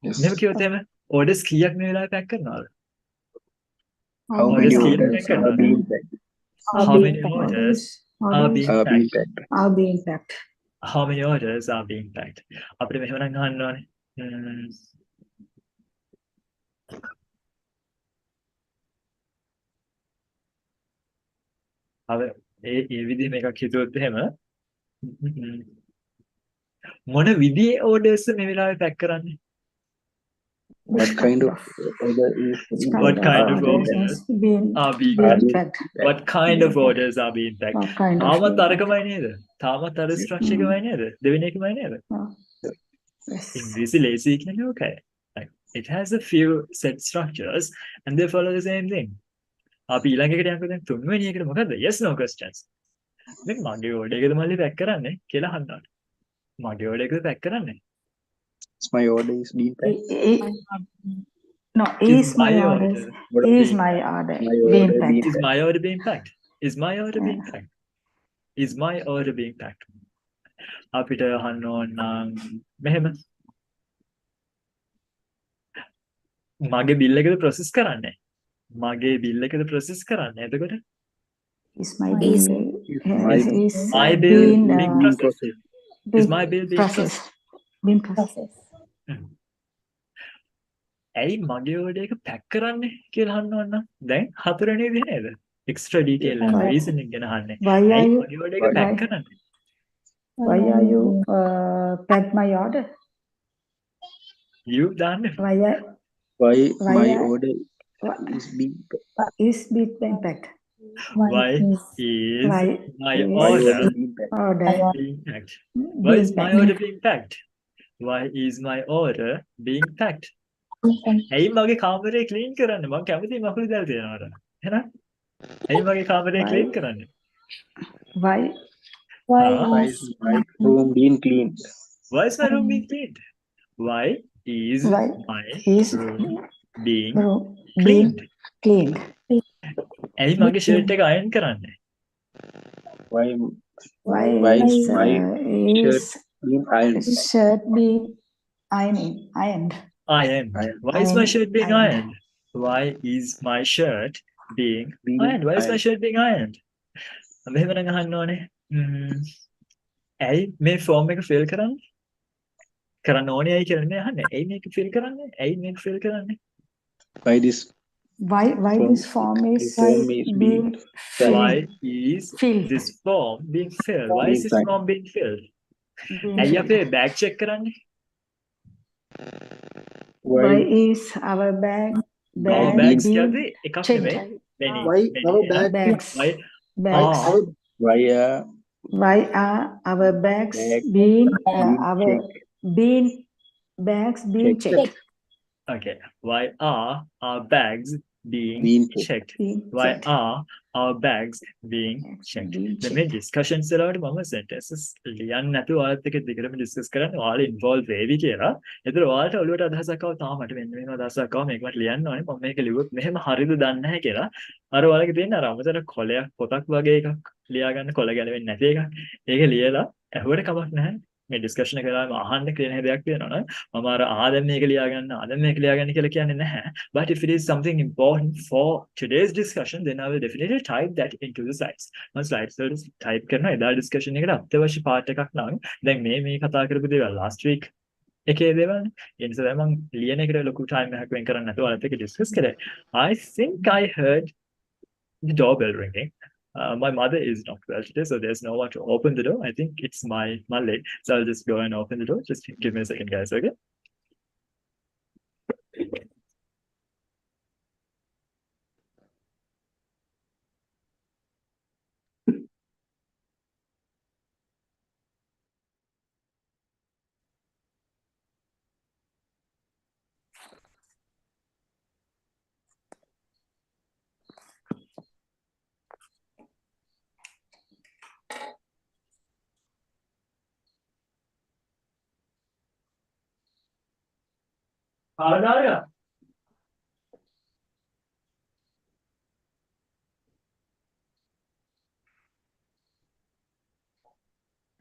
Yes. මෙහෙම කිව්වොත් එහෙම orders කීයක් මේ වෙලාවේ pack කරනවද How Orders many key orders packed. are being packed? How many orders are being Are being packed packed. Are being packed. how many orders are being packed අපිට මෙහෙම නම් අහන්න ඕනේ අර ඒ විදිහම එකක් හිතුවොත් එහෙම මොන විදිහේ orders මේ වෙලාවේ pack කරන්නේ What kind of order is What kind of orders orders is being are being being packed packed? what kind of orders are being packed What kind of තාමත් being අරකමයි නේද තාමත් අර structure එකමයි නේද දෙවෙනි එකමයි නේද packed? Yes. English lazy කියන්නේ okay like it has a few set structures and they follow the same thing අපි ඊළඟ එකට යනකොට දැන් තුන්වෙනි එකට මොකද්ද yes no questions දැන් මගේ order එකද මල්ලි pack කරන්නේ කියලා අහනවා මගේ order එකද pack කරන්නේ my order is being packed. No, is my order. Is my order My being order packed? is my order being packed is my order being packed is my order being packed අපිට අහන්න ඕන නම් මෙහෙම මගේ bill එකද process කරන්නේ මගේ bill එකද process කරන්නේ එතකොට Is my Is- bill is My bill being being processed. Is being my bill being processed? processed? Being processed. ඇයි මගේ order එක pack කරන්නේ කියලා අහන්න ඕන නම් දැන් හතරවෙනි විදිහ නේද? extra detail and Why- reasoning ගැන අහන්නේ. Why are ඇයි you මගේ order එක pack why- කරන්නේ? why are you pack my order? You දාන්නේ. Why Why Why my I- order why is being is being packed? Why is Why my is- my order order being packed? Order being packed? Why is my packed? order being packed? Why is my order being packed? ඇයි මගේ කාමරේ clean කරන්න? මම කැමති මකුළු දාලා තියනවාට. එහෙනම් ඇයි මගේ කාමරේ Why- clean කරන්නේ? Why Why is my room being cleaned? Why is my room being cleaned? Why is Why my is room being room being cleaned? cleaned? ඇයි මගේ ෂර්ට් එක අයන් කරන්නේ? Why Why Why is is my is being ironed? shirt being ironed? Ironed. Ironed. Why is my Ironed. shirt being Ironed. ironed? Why is my shirt being Being ironed? Why is my ironed. shirt being ironed? මෙහෙම නම් අහන්න ඕනේ. ඇයි මේ form එක feel කරන්නේ? කරන්න ඕනේ ඇයි කියලා නේ අහන්නේ. ඇයි මේක ෆිල් කරන්නේ? ඇයි මේක ෆිල් කරන්නේ? Why this Why Form- this form is form is being Why filled? is Filled. this form being filled? Why is Being this signed. form being filled? Being ඇයි filled. අපේ බෑග් චෙක් කරන්නේ? Why is our bag Our bag bags being කියද්දී එකක් checked? නෙමෙයි. Many. Why many, our yeah. Bags. Why Bags. Ah. why Why are our bags Bag being being our being bags being checked? Okay. Why are our bags being being checked? checked? Being Why checked. are our bags being checked? Being දැන් මේ checked. discussions වලට මම sentences ලියන්න නැතුව ඔයාලත් එක්ක දිගටම discuss කරන්න ඔයාලා involve වෙවි කියලා. ඒතර ඔයාලට ඔළුවට අදහසක් ආව තාම මට මෙන්න මේව අදහසක් ආව මේක මට ලියන්න ඕනේ. මම මේක ලිව්වොත් මෙහෙම හරියද දන්නේ නැහැ කියලා. අර ඔයාලගේ තියෙන අර අමතර කොලයක් පොතක් වගේ එකක් ලියා ගන්න කොල ගැලවෙන්නේ නැති එකක්. ඒක ලියලා ඇහුවට කමක් නැහැ. මේ discussion එක කරාම අහන්න කියන දෙයක් තියෙනවා නම් මම අර දැන් මේක ලියා ගන්න දැන් මේක ලියා ගන්න කියලා කියන්නේ නැහැ. But if it is something important for today's discussion, then I will definitely type that into the slides. මම slides වලට type කරනවා එදා discussion එකට අත්‍යවශ්‍ය part එකක් නම් දැන් මේ කතා කරපු දේවල් last week එකේ දේවල් නේ. ඒ නිසා දැන් මම ලියන එකට ලොකු time එකක් වෙන් කරන්නේ නැතුව ඔයාලත් එක්ක discuss කරේ. I think I heard the doorbell ringing. My mother is not well today, so there's no one to open the door. I think it's my leg. So I'll just go and open the door. Just give me a second, guys, okay?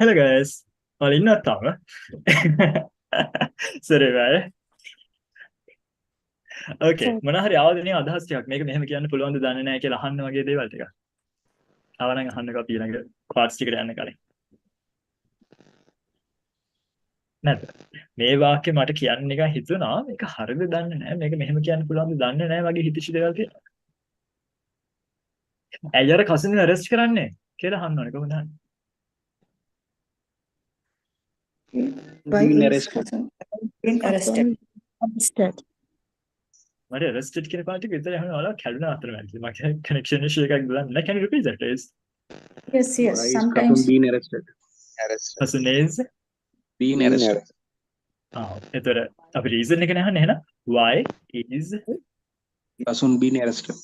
Hello guys. ඔයාලා ඉන්නවද තාම? Sorry bye. Okay. මොනවා හරි ආවදනේ අදහස් ටිකක් මේක මෙහෙම කියන්න පුළුවන්ද දන්නේ නැහැ කියලා අහන්න වගේ දේවල් ටිකක්. ආවනම් අහන්නකෝ අපි ඊළඟ parts ටිකට යන්න කලින්. නැත්ද? මේ වාක්‍ය මට කියන්න නිකන් හිතුණා මේක හරියද දන්නේ නැහැ. මේක මෙහෙම කියන්න පුළුවන්ද දන්නේ නැහැ වගේ හිතිච්ච දේවල් තියෙනවා. ඇයි අර කසින් අරෙස්ට් කරන්නේ කියලා අහන්න ඕනේ කොහොමද අහන්නේ? Why Being is arrested. cousin being arrested? මට arrested කියන පාට එක විතර අහන්න ඔයාලා කැඩුනා අතර මැද. මම connection issue එකක් දාන්න නැහැ. Can you repeat that please? Yes, yes. Why is Sometimes Kapun being arrested? Person is Being arrested. එතකොට අපි reason එක නහන්නේ එහෙනම් why is Kasun being arrested.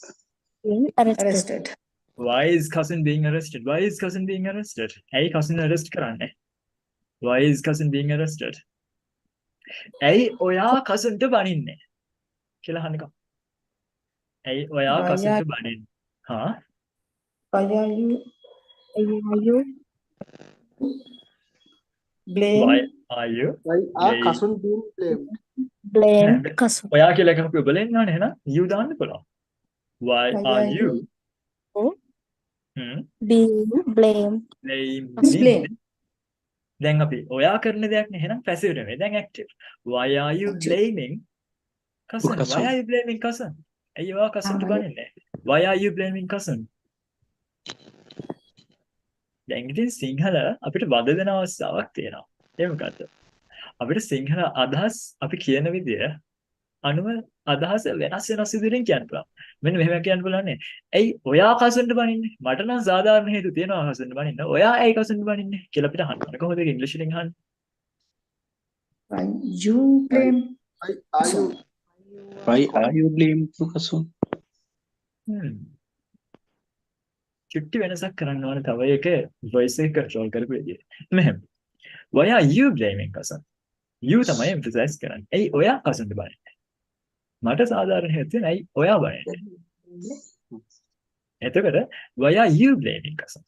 arrested. why is cousin being arrested? Why is cousin being arrested? ඇයි cousin arrest කරන්නේ? Why is cousin being arrested? ඇයි ඔයා cousin ට බනින්නේ? කියලා අහන්නකෝ. ඇයි ඔයා Why cousin ට are- බනින්නේ? හා? Why are you blame? Why are you? Why are Blame. cousin being blamed? blamed cousin? ඔයා කියලා එකක් ඔබලෙන් ගන්න එහෙනම් you දාන්න පුළුවන්. Why Why are are you? being blamed, What's blaming. blame? දැන් අපි ඔයා කරන දෙයක් නේ එහෙනම් passive නෙමෙයි දැන් active. Why are you Active. blaming cousin? Why cousin. are you blaming cousin? ඇයි ඔයා cousin ට බනින්නේ? Why are you blaming cousin? දැන් ඉතින් සිංහල අපිට වද දෙන අවස්ථාවක් තියෙනවා. ඒ මොකද්ද? අපිට සිංහල අදහස් අපි කියන විදිය අනුව අදහස වෙනස් විදිහකින් කියන්න පුළුවන්. මෙන්න මෙහෙම කියන්න පුළුවන් නේ. ඇයි ඔයා කසන්ට බනින්නේ? මට නම් සාධාරණ හේතු තියෙනවා කසන්ට බනින්න. ඔයා ඇයි කසන්ට බනින්නේ කියලා අපිට අහන්න ඕනේ. කොහොමද ඒක ඉංග්‍රීසි වලින් අහන්නේ? Why you blame? Why are you blamed to cousin? චුට්ටි වෙනසක් කරන්න ඕනේ තව ඒක voice එක control කරපු විදිය. මෙහෙම. Why are you blaming cousin? You තමයි emphasize කරන්නේ. ඇයි ඔයා කසන්ට බනින්නේ? මට සාධාරණ හේතු තියෙන ඇයි ඔයා බනින්නේ? එතකොට why are you blaming cousin?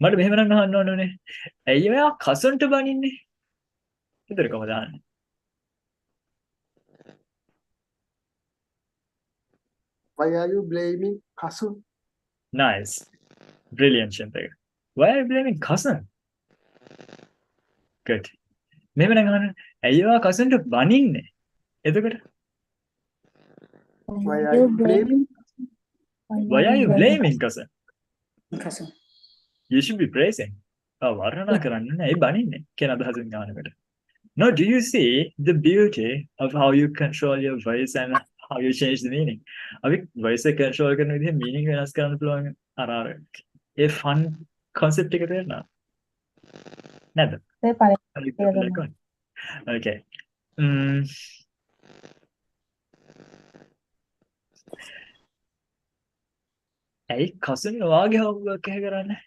මට මෙහෙම නම් අහන්න ඕනේ. ඇයි ඔයා කසන්ට බනින්නේ? එතකොට කොහොමද අහන්නේ? Why are you blaming cousin? Nice. Brilliant, Chintan. Why are you blaming cousin? Good. මෙහෙම නම් අහන්න. ඇයි ඔයා කසන්ට බනින්නේ? එතකොට Why are you blaming? why are you blaming cousin? Cousin. You should be praising. වර්ණනා කරන්නේ නැහැ. ඇයි බනින්නේ? කියන අදහසින් ගන්නකොට. Now, do you see the beauty of how you control your voice and how you change the meaning? අපි voice එක control කරන විදිහ meaning වෙනස් කරන්න පුළුවන් අර ඒ fun concept එක තේරෙනවද? නැද්ද? Okay. ඇයි cousin ඔයාගේ homework එක කරන්නේ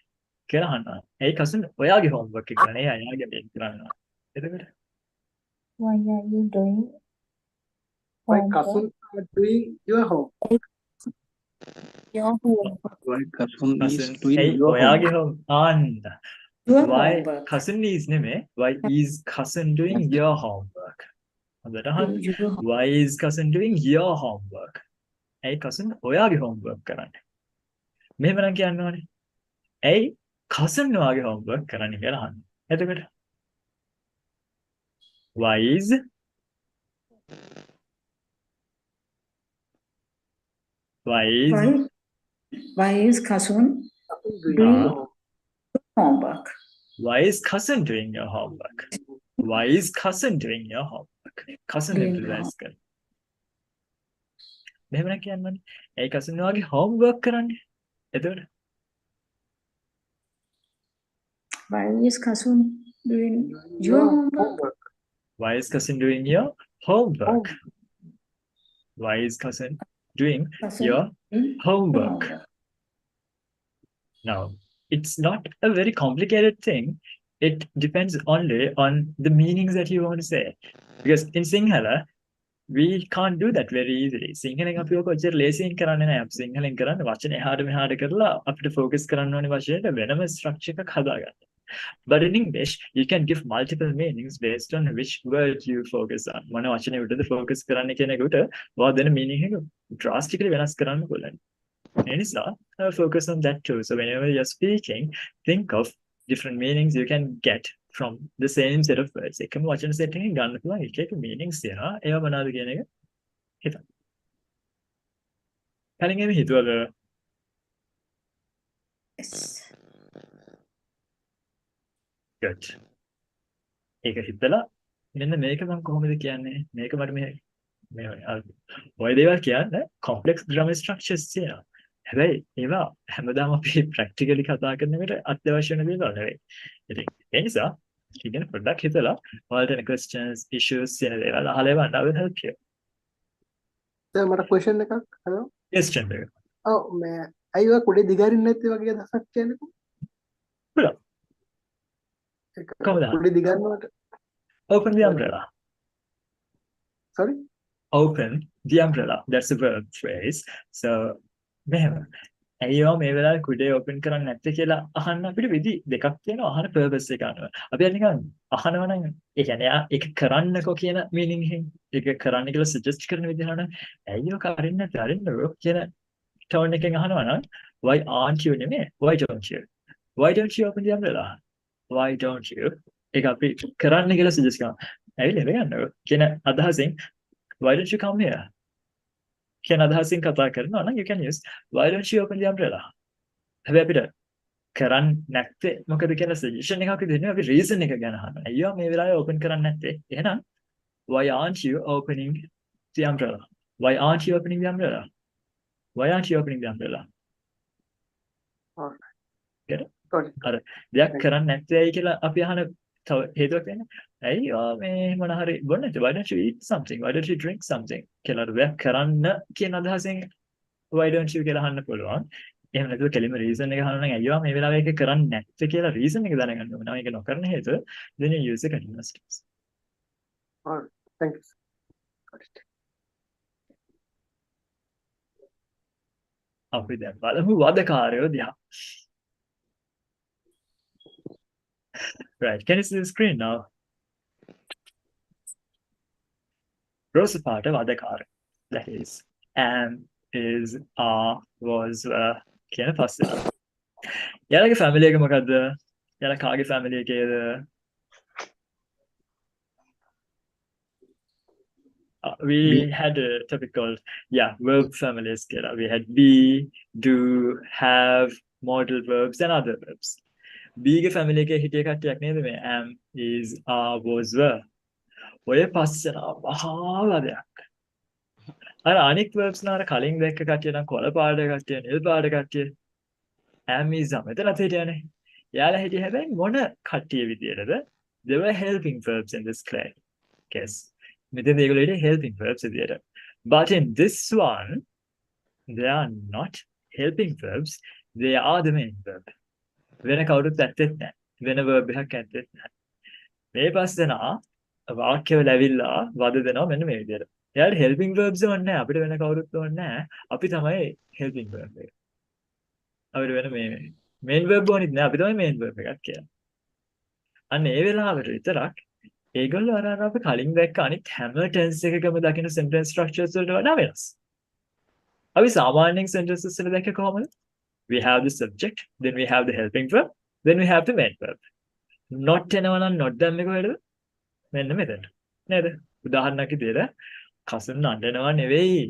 කියලා අහනවා. ඇයි cousin ඔයාගේ homework එක කරන්නේ? එයා එයාගේ මේක කරනවා. එතකොට why are you doing Why homework? cousin are doing your home? Your homework. Why cousin is cousin doing ඇයි your ඔයාගේ homework? home Your why homework. cousin is නෙමෙයි why is cousin doing your homework? හොඳට අහන්න. Your why is cousin doing your homework? ඇයි cousin ඔයාගේ homework කරන්නේ? මෙහෙම නම් කියන්න ඕනේ. ඇයි cousin ඔයාගේ homework කරන්නේ කියලා අහන්න. එතකොට why is Why is cousin Doing doing your home. homework? why is cousin doing your homework? Why is cousin doing your homework? cousin Doing emphasize කර. මෙහෙම නම් කියන්න ඕනේ. ඇයි cousin ඔයාගේ homework කරන්නේ? එතකොට Why is cousin doing your homework? why is cousin doing your homework? Why is cousin doing Cousin your doing homework? Now, it's not a very complicated thing. It depends only on the meanings that you want to say. Because in Sinhala, we can't do that very easily. සිංහලෙන් අපි ඔක ඔච්චර ලේසියෙන් කරන්නේ නැහැ. අපි සිංහලෙන් කරන්නේ වචන එහාට මෙහාට කරලා අපිට focus කරන්න ඕනේ වචනයට වෙනම structure එකක් හදාගන්න. But in English, you can give multiple meanings based on which word you focus on. මොන වචනයකටද focus කරන්න කියන එකට ඔයා දෙන meaning එක drastically වෙනස් කරන්න පුළුවන්. ඒ නිසා focus on that too. So whenever you're speaking, think of different meanings you can get from the same set of words. එකම වචන set එකකින් ගන්න පුළුවන් එක එක meanings තියෙනවා. ඒවා මොනවද කියන එක හිතන්න. කලින් එහෙම හිතුවද? Yes. Good. ඒක හිතලා මෙන්න මේක මම කොහොමද කියන්නේ? මේක මට මේ ඔය දේවල් කියන්නේ complex grammar structures තියෙනවා. හැබැයි ඒවා හැමදාම අපි practically කතා කරන එකට අත්‍යවශ්‍ය වෙන දේවල් නෙවෙයි. ඉතින් ඒ නිසා ඉගෙන පොඩ්ඩක් හිතලා ඔයාලට එන questions, issues කියන දේවල් අහලා බලන්න. I will help you. දැන් මට question එකක් හලෝ. Yes, Chandra. ඔව් මේ අයියෝ කුඩේ දිගාරින්නේ නැති වගේ අදහසක් කියන්නකෝ. පුළුවන්. කොහොමද? කුඩේ දිගාරනවට Open the umbrella. sorry. Open the umbrella. That's a verb phrase. So මෙහෙම. ඇයියෝ මේ වෙලාවේ කුඩේ open කරන්නේ නැත්තේ කියලා අහන්න අපිට විදි දෙකක් තියෙනවා අහන purpose එක අනුව. අපි නිකන් අහනවා නම් ඒ කියන්නේ ඒක කරන්නකෝ කියන meaning එකෙන් ඒක කරන්න කියලා suggest කරන විදිහ නම් ඇයියෝ කරින්න නැත්තේ අරින්නකෝ කියන tone එකෙන් අහනවා නම් why aren't you නෙමෙයි why don't you open the umbrella why don't you ඒක අපි කරන්න කියලා suggest කරනවා ඇවිල්ලා ගන්නකො කියන අදහසින් why don't you come here කියන අදහසින් කතා කරනවා නම් you can use why don't you open the umbrella හැබැයි අපිට කරන්න නැත්තේ මොකද කියලා suggestion එකක් දෙන්නේ අපි reason එක ගැන අහනවා අයියෝ මේ වෙලාවේ open කරන්න නැත්තේ එහෙනම් why aren't you opening the umbrella why aren't you opening the umbrella why aren't you opening the umbrella Alright. get it Got it. අර දෙයක් කරන්න නැත්තේයි කියලා අපි අහන තව හේතුවක් වෙන්නේ ඇයි මේ මොන හරි බොන්නේ why don't you eat something why don't you drink something කියලා දෙයක් කරන්න කියන අදහසෙන් why don't you කියලා අහන්න පුළුවන් එහෙම නැතුව කෙලින්ම reason එක අහනවා නම් අයියෝ මේ වෙලාවේ ඒක කරන්න නැත්තේ කියලා reason එක දැනගන්න ඕන නම් ඒක නොකරන හේතුව then you use the continuous tense Alright. Thank you. Got it. අපි දැන් බලමු වදකාරයෝ දිහා right can you see the screen now රෝස පාට වදකාරය that is am is are was කියන පස්සේ යාළුවගේ family එක මොකද්ද යාළුවා කාගේ family එකේද we had a topic called verb families කියලා we had be do have modal verbs and other verbs be ගේ family එකේ හිටිය කට්ටියක් නේද මේ am is are was were ඔය පස්සෙන මහාවදයක් අර අනික් verbs නාර කලින් දැක්ක කට්ටිය නම් කොළ පාට කට්ටිය නිල් පාට කට්ටිය am is are මෙතන හිටියනේ යාලා හිටිය හැබැයි මොන කට්ටිය විදියටද they were helping verbs in this case මෙතන ඒගොල්ලෝ හිටියේ helping verbs විදියට but in this one they are not helping verbs they are the main verb වෙන කවුරුත් ඇත්තෙත් නැහැ වෙන verb එකක් ඇත්තෙත් නැහැ මේ පස්සෙනා වාක්‍යවල ඇවිල්ලා වද දෙනවා මෙන්න මේ විදියට එයාට helping verbs ඕනේ නැහැ අපිට වෙන කවුරුත් ඕනේ නැහැ අපි තමයි helping verb එක අපිට වෙන මේ main verb ඕනෙත් නැහැ අපි තමයි main verb එකක් කියන්නේ අන්න ඒ වෙලාවට විතරක් ඒගොල්ලෝ අර අපි කලින් දැක්ක අනිත් හැම tense එකකම දකින sentence structures වලට වඩා වෙනස්. අපි සාමාන්‍යයෙන් sentences වල දැක්ක කොහොමද? We have the subject, then we have the helping verb, then we have the main verb. Not එනවා නම් not දැම්මේ කොහෙද? මෙන්න මෙතන. නේද? උදාහරණයක් විදියට කසුන් නඩනවා නෙවෙයි.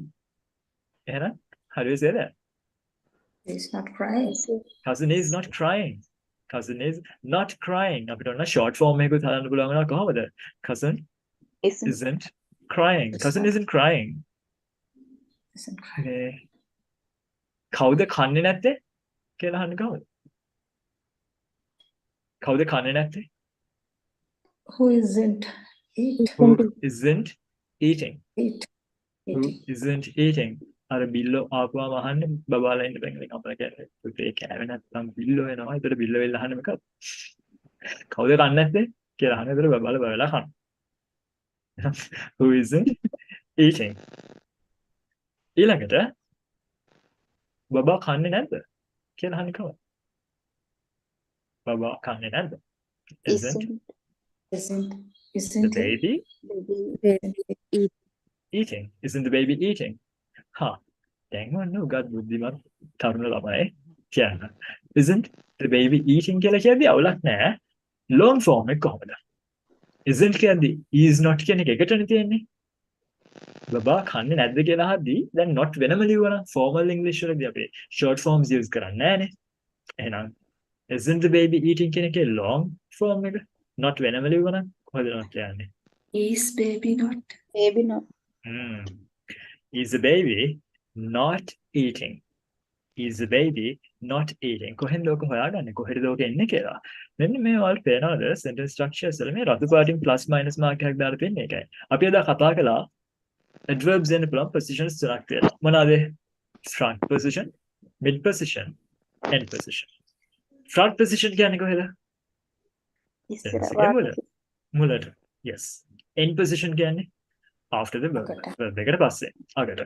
එහෙනම් how do you say that? It's not crying. Cousin is not crying. Cousin is not crying. අපිට ඔන්න short form එකකුත් හදන්න පුළුවන් වෙනවා කොහොමද? Cousin isn't crying. Cousin isn't crying. Isn't crying. මේ කවුද කන්නේ නැත්තේ කියලා අහන්නේ කොහොමද? කවුද කන්නේ නැත්තේ? Who isn't eat? Who isn't eating? Eat. Who isn't eating? අර බිල්ලෝ ආපුවාම අහන්නේ බබාලා ඉන්න බැංගලෙන් අපල කියන්නේ පුතේ කෑවේ නැත්නම් බිල්ලෝ එනවා. ඒතර බිල්ලෝ වෙලා අහන්නේ මොකක්ද? කවුද කන්නේ නැත්තේ කියලා අහන්නේ. ඒතර බබාලා බබලා කන. Who isn't eating? ඊළඟට බබා කන්නේ නැද්ද කියලා අහන්නේ කොහොමද? බබා කන්නේ නැද්ද? Isn't the baby eating? Isn't the baby eating? දැන් ඔන්න උගත් බුද්ධිමත් තරුණ ළමයි කියන්න. Isn't the baby eating කියලා කියද්දී අවුලක් නැහැ. long form එක කොහොමද? Isn't කියද්දී is not කියන එක එකටනේ තියෙන්නේ. බබා කන්නේ නැද්ද කියලා අහද්දී දැන් not වෙනම ලියුවා නම් formal English වලදී අපි short forms use කරන්නේ නැහනේ. එහෙනම් isn't the baby eating කියන එකේ long form එක not වෙනම ලියුවා නම් කොහොමද not කියන්නේ? Is baby not? Baby no. Is the baby not eating? Is the baby not eating? කොහෙන්ද ඔක හොයාගන්නේ? කොහෙද ඔක එන්නේ කියලා. මෙන්න මේ වල පේනවද sentence structures වල මේ රතු පාටින් plus minus mark එකක් දාලා තියෙන එකයි. අපි එදා කතා කළා adverbs එන්න පුළුවන් positions තුනක් තියෙනවා. මොනවාද? front position, mid position, end position. front position කියන්නේ කොහෙද? මුලට. Yes. end position කියන්නේ after the verb. verb එකට පස්සේ. අගට.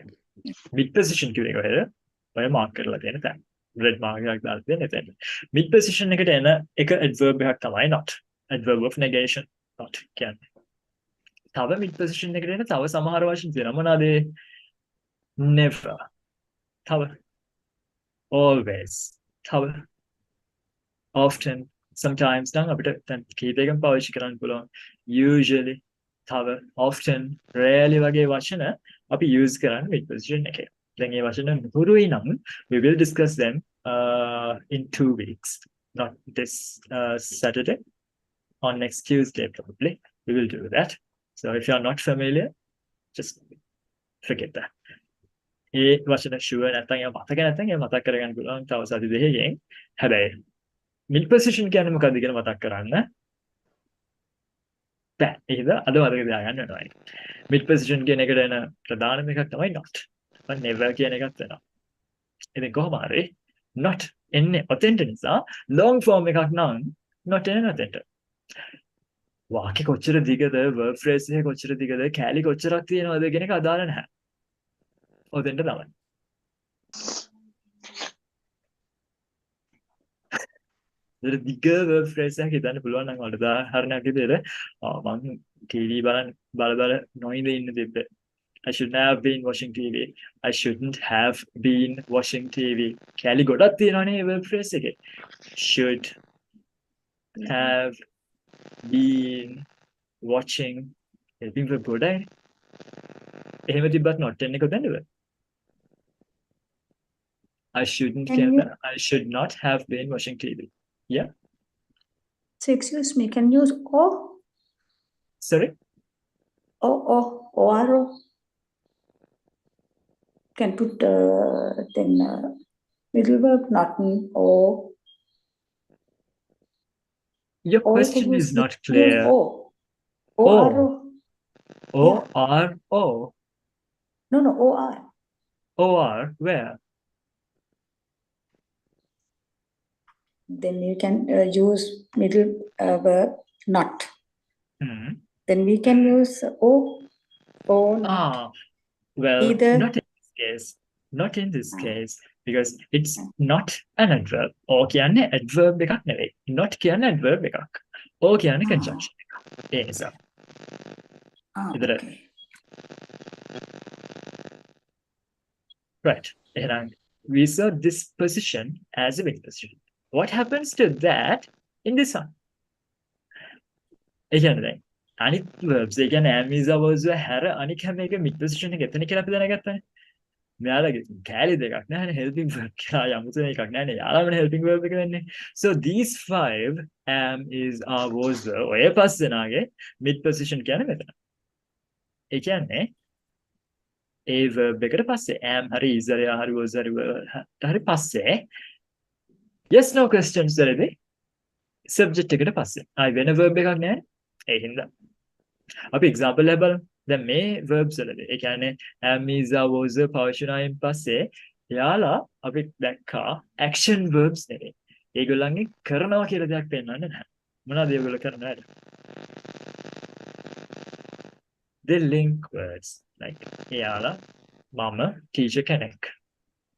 mid position කියන්නේ කොහෙද? ඔය mark කරලා තියෙන තැන. red mark එකක් දාලා තියෙන එතන. mid position එකට එන එක adverb එකක් තමයි not. adverb of negation not කියන්නේ. තව mid position එකට එන තව සමහර වචන තියෙනවා. මොනවාද? never. තව always තව often sometimes නම් අපිට දැන් කීපයකින් පාවිච්චි කරන්න පුළුවන් usually තව often rarely වගේ වචන අපි use කරන්නේ with position එකේ. දැන් මේ වචන නුහුරුයි නම් we will discuss them in 2 weeks, not this Saturday, on next Tuesday probably we will do that. So if you are not familiar, just forget that. ඒ වචන sure නැත්නම් ඒවා මතක නැත්නම් ඒවා මතක් කරගන්න පුළුවන් තව සති දෙකකින්. හැබැයි mid position කියන්නේ මොකක්ද කියලා මතක් කරන්න බෑ. එහෙනම් අද මතක තියාගන්න වෙනවා. mid position කියන එකට එන ප්‍රධානම එකක් තමයි not. never කියන එකත් වෙනවා. ඉතින් කොහොම හරි not එන්නේ ඔතෙන්ට නිසා long form එකක් නම් not එන්නේ ඔතෙන්ට. වාක්‍ය කොච්චර දිගද verb phrase එක කොච්චර දිගද කැලි කොච්චරක් තියෙනවද කියන එක අදාළ නැහැ. ඔතෙන්ට තමයි. ඒක දිග verb phrase එකක් හිතන්න පුළුවන් නම් වලට උදාහරණයක් විදිහට මම TV බල නොඉඳ ඉන්න තිබ්බේ. I shouldn't have been watching TV. I shouldn't have been watching TV. කැලි ගොඩක් තියෙනවනේ verb phrase එකේ. Should have been watching helping verb ගොඩයි. එහෙම තිබ්බත් not එන්නේ කොතැනද? I shouldn't Can you- I should not have been watching TV. Yeah. So excuse me, can you use O? Sorry. O-R-O? Can put then middle verb, not O. Your Or question can you is use- not clear. use O. O-R-O. O-R-O. No, O-R. O-R. Where? Then you can use middle verb, not. Hmm. Then we can use O. O, not. Ah. Well, Either- not in this case. Not in this case. Because it's not an adverb. O කියන්නේ adverb එකක් නෙවෙයි. Not කියන්නේ adverb එකක්. O කියන්නේ conjunction එකක්. ඒ නිසා. Either- Okay. Right. And we saw this position as a mid position. What happens to that in this one? ඒ කියන්නේ දැන් අනිත් verbs ඒ කියන්නේ am is was හැර අනික හැම එක mid position එක එතන කියලා අපි දැනගත්තානේ. මෙයාලගේ කැලි දෙකක් නැහැ helping verb කියලා යමුතු එකක් නැහැ නේ. යාළමනේ helping verb එක වෙන්නේ. So these 5 am is are was were ඔය පස් දෙනාගේ mid position කියන්නේ මෙතන. ඒ කියන්නේ ඒ verb එකට පස්සේ am හරි is හරි was හරි පස්සේ yes no questions වලදී subject එකට පස්සේ ආයි වෙන verb එකක් නැහැ. ඒ හින්දා අපි example එක බලමු. දැන් මේ verbs වලදී ඒ කියන්නේ am is was පවචනායෙන් පස්සේ යාලා අපි දැක්කා action verbs නෙවෙයි. ඒගොල්ලන්ගේ කරනවා කියලා දෙයක් පෙන්වන්නේ නැහැ. මොනවද ඒගොල්ලෝ කරන්නේ? The link words like යාලා මම teacher කෙනෙක්.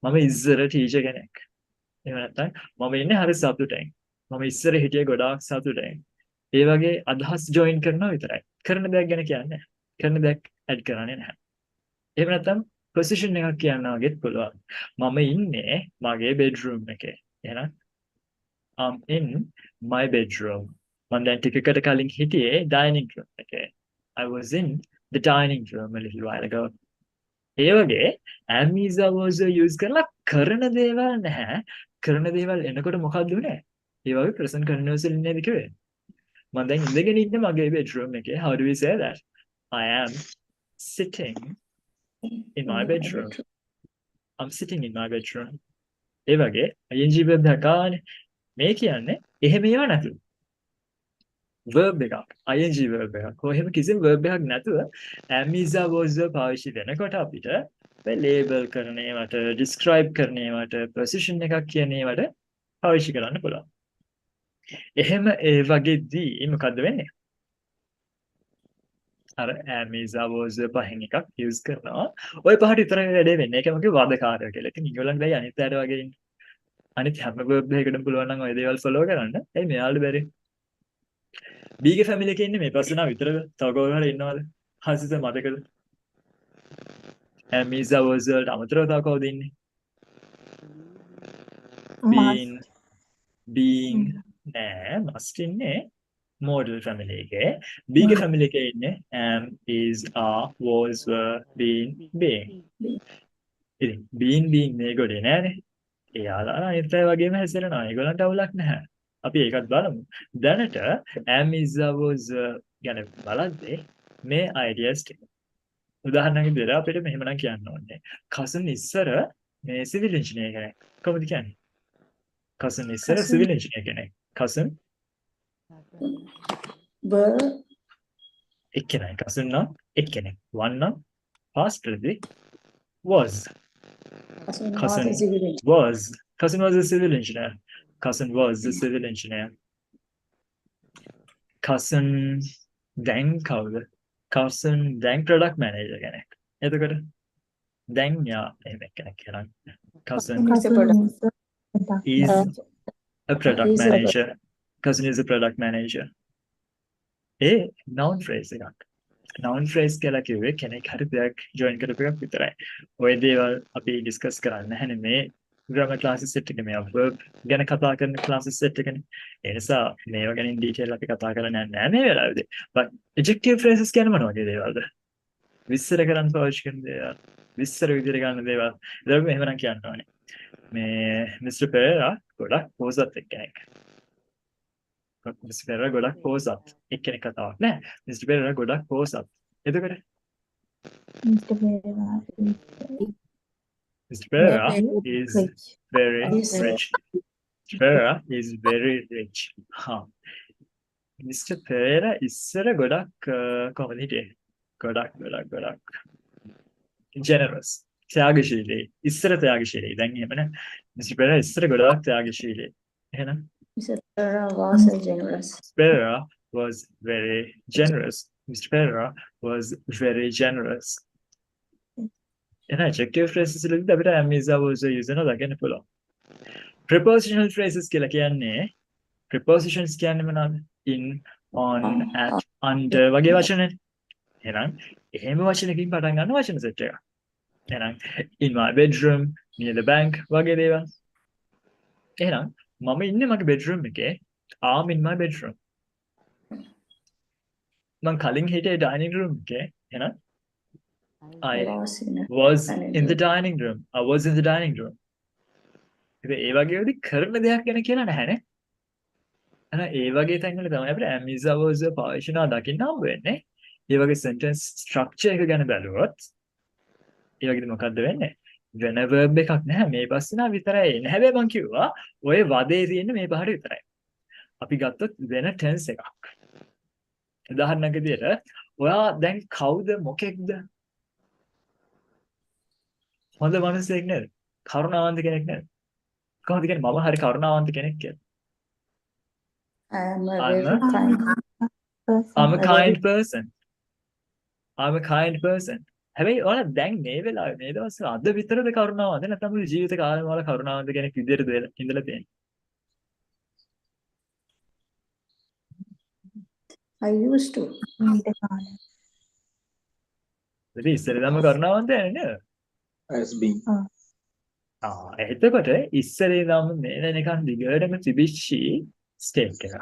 මම ඉස්සර teacher කෙනෙක්. එහෙම නැත්නම් මම ඉන්නේ හරි සතුටෙන්. මම ඉස්සර හිටියේ ගොඩාක් සතුටෙන්. ඒ වගේ අදහස් join කරනවා විතරයි. කරන දෙයක් ගැන කියන්නේ නැහැ. කරන දෙයක් add කරන්නේ නැහැ. එහෙම නැත්නම් position එකක් කියන්න වගේත් පුළුවන්. මම ඉන්නේ මගේ bedroom එකේ. එහෙනම් I'm in my bedroom. මම දැන් ටිකකට කලින් හිටියේ dining room එකේ. I was in the dining room a little while ago. ඒ වගේ am is was use කරලා කරන දේවල් නැහැ. කරන දේවල් එනකොට මොකක්ද උනේ? ඒ වගේ present continuous ඉන්නේද කිව්වේ? මම දැන් ඉඳගෙන ඉන්නේ මගේ bedroom එකේ. How do we say that? I am sitting in my bedroom. I'm sitting in my bedroom. ඒ වගේ ing verb එකක් ආනේ. මේ කියන්නේ එහෙම ඒවා නැතුව. verb එකක් ing verb එකක්. කොහෙම කිසිම verb එකක් නැතුව am is was පාවිච්චි වෙනකොට අපිට මේ label කරන ඒවාට describe කරන ඒවාට position එකක් කියන ඒවාට පාවිච්චි කරන්න පුළුවන්. එහෙම ඒ වගේදී මොකද්ද වෙන්නේ? අර am is was පහෙන් එකක් use කරනවා. ඔය පහට විතරයි වැඩේ වෙන්නේ. ඒක මොකද වදකාරය කියලා. ඉතින් ඊගොල්ලන් දැන් අනිත් අයට වගේ ඉන්නේ. අනිත් හැම verb එකකටම පුළුවන් නම් ඔය දේවල් follow කරන්න. එයි මෙයාලට බැරි. B ගේ family එකේ ඉන්නේ මේ පස්සනා විතරද? තව කවුරු හරි ඉන්නවද? හසිත මතකද? am is was වලට අමතරව තව කවුද ඉන්නේ? being being නෑ must ඉන්නේ modal family එකේ B ගේ family එකේ ඉන්නේ am is are was were being ඉතින් being මේගොල්ලේ නෑනේ එයාලා අනිත් අය වගේම හැසිරෙනවා ඒගොල්ලන්ට අවුලක් නැහැ අපි ඒකත් බලමු දැනට am is are was ගැන බලද්දී මේ ideas ටික උදාහරණයක් විදිහට අපිට මෙහෙමනම් කියන්න ඕනේ cousin ඉස්සර මේ civil engineer කෙනෙක් කොහොමද කියන්නේ cousin ඉස්සර civil engineer කෙනෙක් cousin were එක්කෙනයි cousin නම් එක්කෙනෙක් one නම් past වලදී was cousin cousin was a civil engineer. cousin was a civil engineer cousin was a civil engineer cousin දැන් කවුද cousin දැන් product manager කෙනෙක් එතකොට දැන් යා එහෙම කෙනෙක් කියනවා cousin Is a product. is a product Is a manager cousin is a product manager A noun phrase එකක් noun phrase කියලා කිව්වේ කෙනෙක් හරි දෙයක් join කරපු එකක් විතරයි ඔය දේවල් අපි discuss කරන්න නැහැ මේ grammar classes set එකේ මේ verb ගැන කතා කරන classes set එකනේ ඒ නිසා මේවා ගැන in detail අපි කතා කරන්නේ නැහැ මේ වෙලාවේදී but adjective phrases කියන්නේ මොන වගේ දේවල්ද විස්තර කරන්න පාවිච්චි කරන දේවල් විස්තර විදිහට ගන්න දේවල් ඒක මෙහෙමනම් කියන්න ඕනේ මේ Mr. Pereira ගොඩක් පොසත් එක්කෙනෙක් Mr. Pereira ගොඩක් පොසත් එක්කෙනෙක් කතාවක් නෑ Mr. Pereira ගොඩක් පොසත් එතකොට Mr. Pereira is very rich Mr. Pereira is very rich Mr. Pereira ඉස්සර ගොඩක් කොහොමද හිටියේ ගොඩක් generous ත්‍යාගශීලී ඉස්සර ත්‍යාගශීලී දැන් එහෙම නෑ Mr. Pereira ඉස්සර ගොඩක් ත්‍යාගශීලී එහෙනම් Mr. Pereira was a generous. Pereira was very generous Mr. Pereira was very generous and adjective phrases වලදී අපිට am is are was use කරනවා දකින්න පුළුවන් prepositional phrases කියලා කියන්නේ prepositions කියන්නේ මොනවද in on at under වගේ වචන එහෙනම් එහෙම වචනකින් පටන් ගන්න වචන සෙට් එකක් එහෙනම් in my bedroom near the bank වගේ දේවල් එහෙනම් මම ඉන්නේ මගේ bedroom එකේ I'm in my bedroom මම කලින් හිටියේ dining room එකේ එහෙනම් I was in the dining room I was in the dining room ඉතින් ඒ වගේ වෙදි කරන දෙයක් ගැන කියලා නැහැනේ එහෙනම් ඒ වගේ තැන්වල තමයි අපිට am is are was පාවිච්චි කරනවා දකින්න හම්බ වෙන්නේ ඒ වගේ sentence structure එක ගැන බැලුවොත් ඒ වගේද මොකද්ද වෙන්නේ වෙන verb එකක් නැහැ මේ පස්සේනා විතරයි එන්නේ හැබැයි මම කිව්වා ඔය වදේ තියෙන්නේ මේ පහට විතරයි අපි ගත්තොත් වෙන tense එකක් උදාහරණයක් විදියට ඔයා දැන් කවුද මොකෙක්ද හොඳ මිනිහෙක් නේද කරුණාවන්ත කෙනෙක් නේද කොහොමද කියන්නේ මම හරි කරුණාවන්ත කෙනෙක් කියලා I'm a kind person I'm a kind person හැබැයි ඔයාලා දැන් මේ වෙලාවේ මේ දවස්වල අද විතරද කරුණාවන්ත නැත්නම් මුළු ජීවිත කාලෙම ඔයාලා කරුණාවන්ත කෙනෙක් විදියට ඉඳලා තියෙන්නේ I used to. ඉතින් ඉස්සෙල්ලාම කරුණාවන්ත නේද as being එතකොට ඉස්සෙල්ලාම මේ වෙනකන් දිගටම තිබිච්චි ස්ටේට් එකක්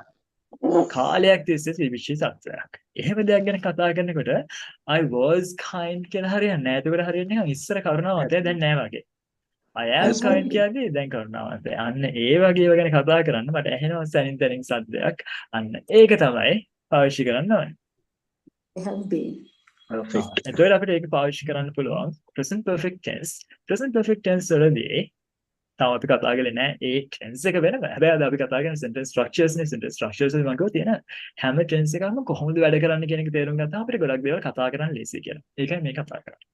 කාලයක් තිස්සේ තිබිච්ච සත්‍යයක්. එහෙම දෙයක් ගැන කතා කරනකොට I was kind කියලා හරියන්නේ නැහැ. ඒකට හරියන්නේ නිකන් ඉස්සර කරුණාවන්තය දැන් නැහැ වගේ. I am kind කියන්නේ දැන් කරුණාවන්තය. අන්න ඒ වගේ ඒවා ගැන කතා කරන්න මට ඇහෙනවා සැනින් තැනින් සද්දයක්. අන්න ඒක තමයි පාවිච්චි කරන්න ඕනේ. Have been. perfect එතකොට අපිට ඒක පාවිච්චි කරන්න පුළුවන් present perfect tense. present perfect tense වලදී තාම අපි කතා කරන්නේ නැහැ ඒ tense එක වෙනම. හැබැයි අද අපි කතා කරන්නේ sentence structures නේ. sentence structures වල මම කිව්වා තියෙන හැම tense එකක්ම කොහොමද වැඩ කරන්නේ කියන එක තේරුම් ගත්තාම අපිට ගොඩක් දේවල් කතා කරන්න ලේසියි කියලා. ඒකයි මේ කතා කරන්නේ.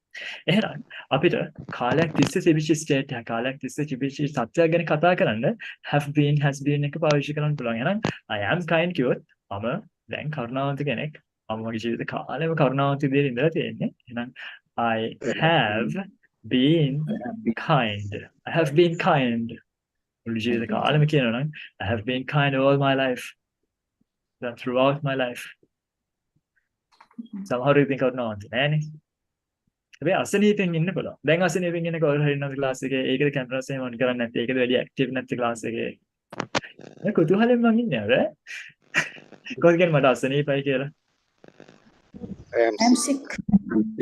එහෙනම් අපිට කාලයක් තිස්සේ තිබිච්ච state එක කාලයක් තිස්සේ තිබිච්ච සත්‍යයක් ගැන කතා කරන්න have been has been එක පාවිච්චි කරන්න පුළුවන්. එහෙනම් I am kind කිව්වොත් මම දැන් කරුණාවන්ත කෙනෙක්. මම මගේ ජීවිත කාලෙම කරුණාවන්ත විදිහට ඉඳලා තියෙන්නේ. එහෙනම් I have been kind. I have been kind. මුළු ජීවිත කාලෙම කියනවා නම් I have been kind all my life. That throughout my life. සමහර ඉතින් කරුණාවන්ත නෑනේ. හැබැයි අසනීපෙන් ඉන්න පුළුවන්. දැන් අසනීපෙන් ඉන්න කවුරු හරි ඉන්නවද ක්ලාස් එකේ? ඒකද කැමරාස් එහෙම ඔන් කරන්නේ නැත්තේ? ඒකද වැඩි ඇක්ටිව් නැත්තේ ක්ලාස් එකේ? දැන් කුතුහලෙන් මං ඉන්නේ අර. කොහොමද කියන්නේ මට අසනීපයි කියලා? I'm sick.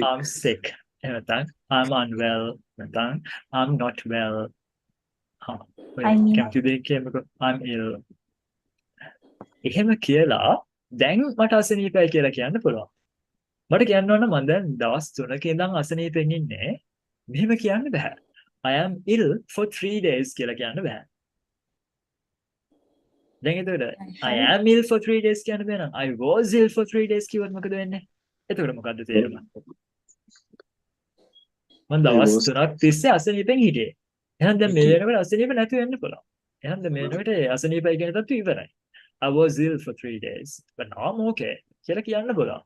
I'm sick. එහෙම නැත්නම් I'm unwell. නැත්නම් I'm not well. හා. I'm ill. කැමති දෙයක් කියමුකෝ. I'm ill. එහෙම කියලා දැන් මට අසනීපයි කියලා කියන්න පුළුවන්. මට කියන්න ඕන මම දැන් දවස් 3ක ඉඳන් අසනීපෙන් ඉන්නේ. මෙහෙම කියන්න බෑ. I am ill for 3 days කියලා කියන්න බෑ. දැන් එතකොට I am ill for 3 days කියන්න බෑ නම් I was ill for 3 days කිව්වොත් මොකද වෙන්නේ? එතකොට මොකද්ද තේරුම? මම දවස් 3ක් තිස්සේ අසනීපෙන් හිටියේ. එහෙනම් දැන් මේ වෙනකොට අසනීප නැති වෙන්න පුළුවන්. එහෙනම් දැන් මේ වෙනකොට අසනීපයි කියන තත්ත්වය ඉවරයි. I was ill for 3 days but now I'm okay කියලා කියන්න පුළුවන්.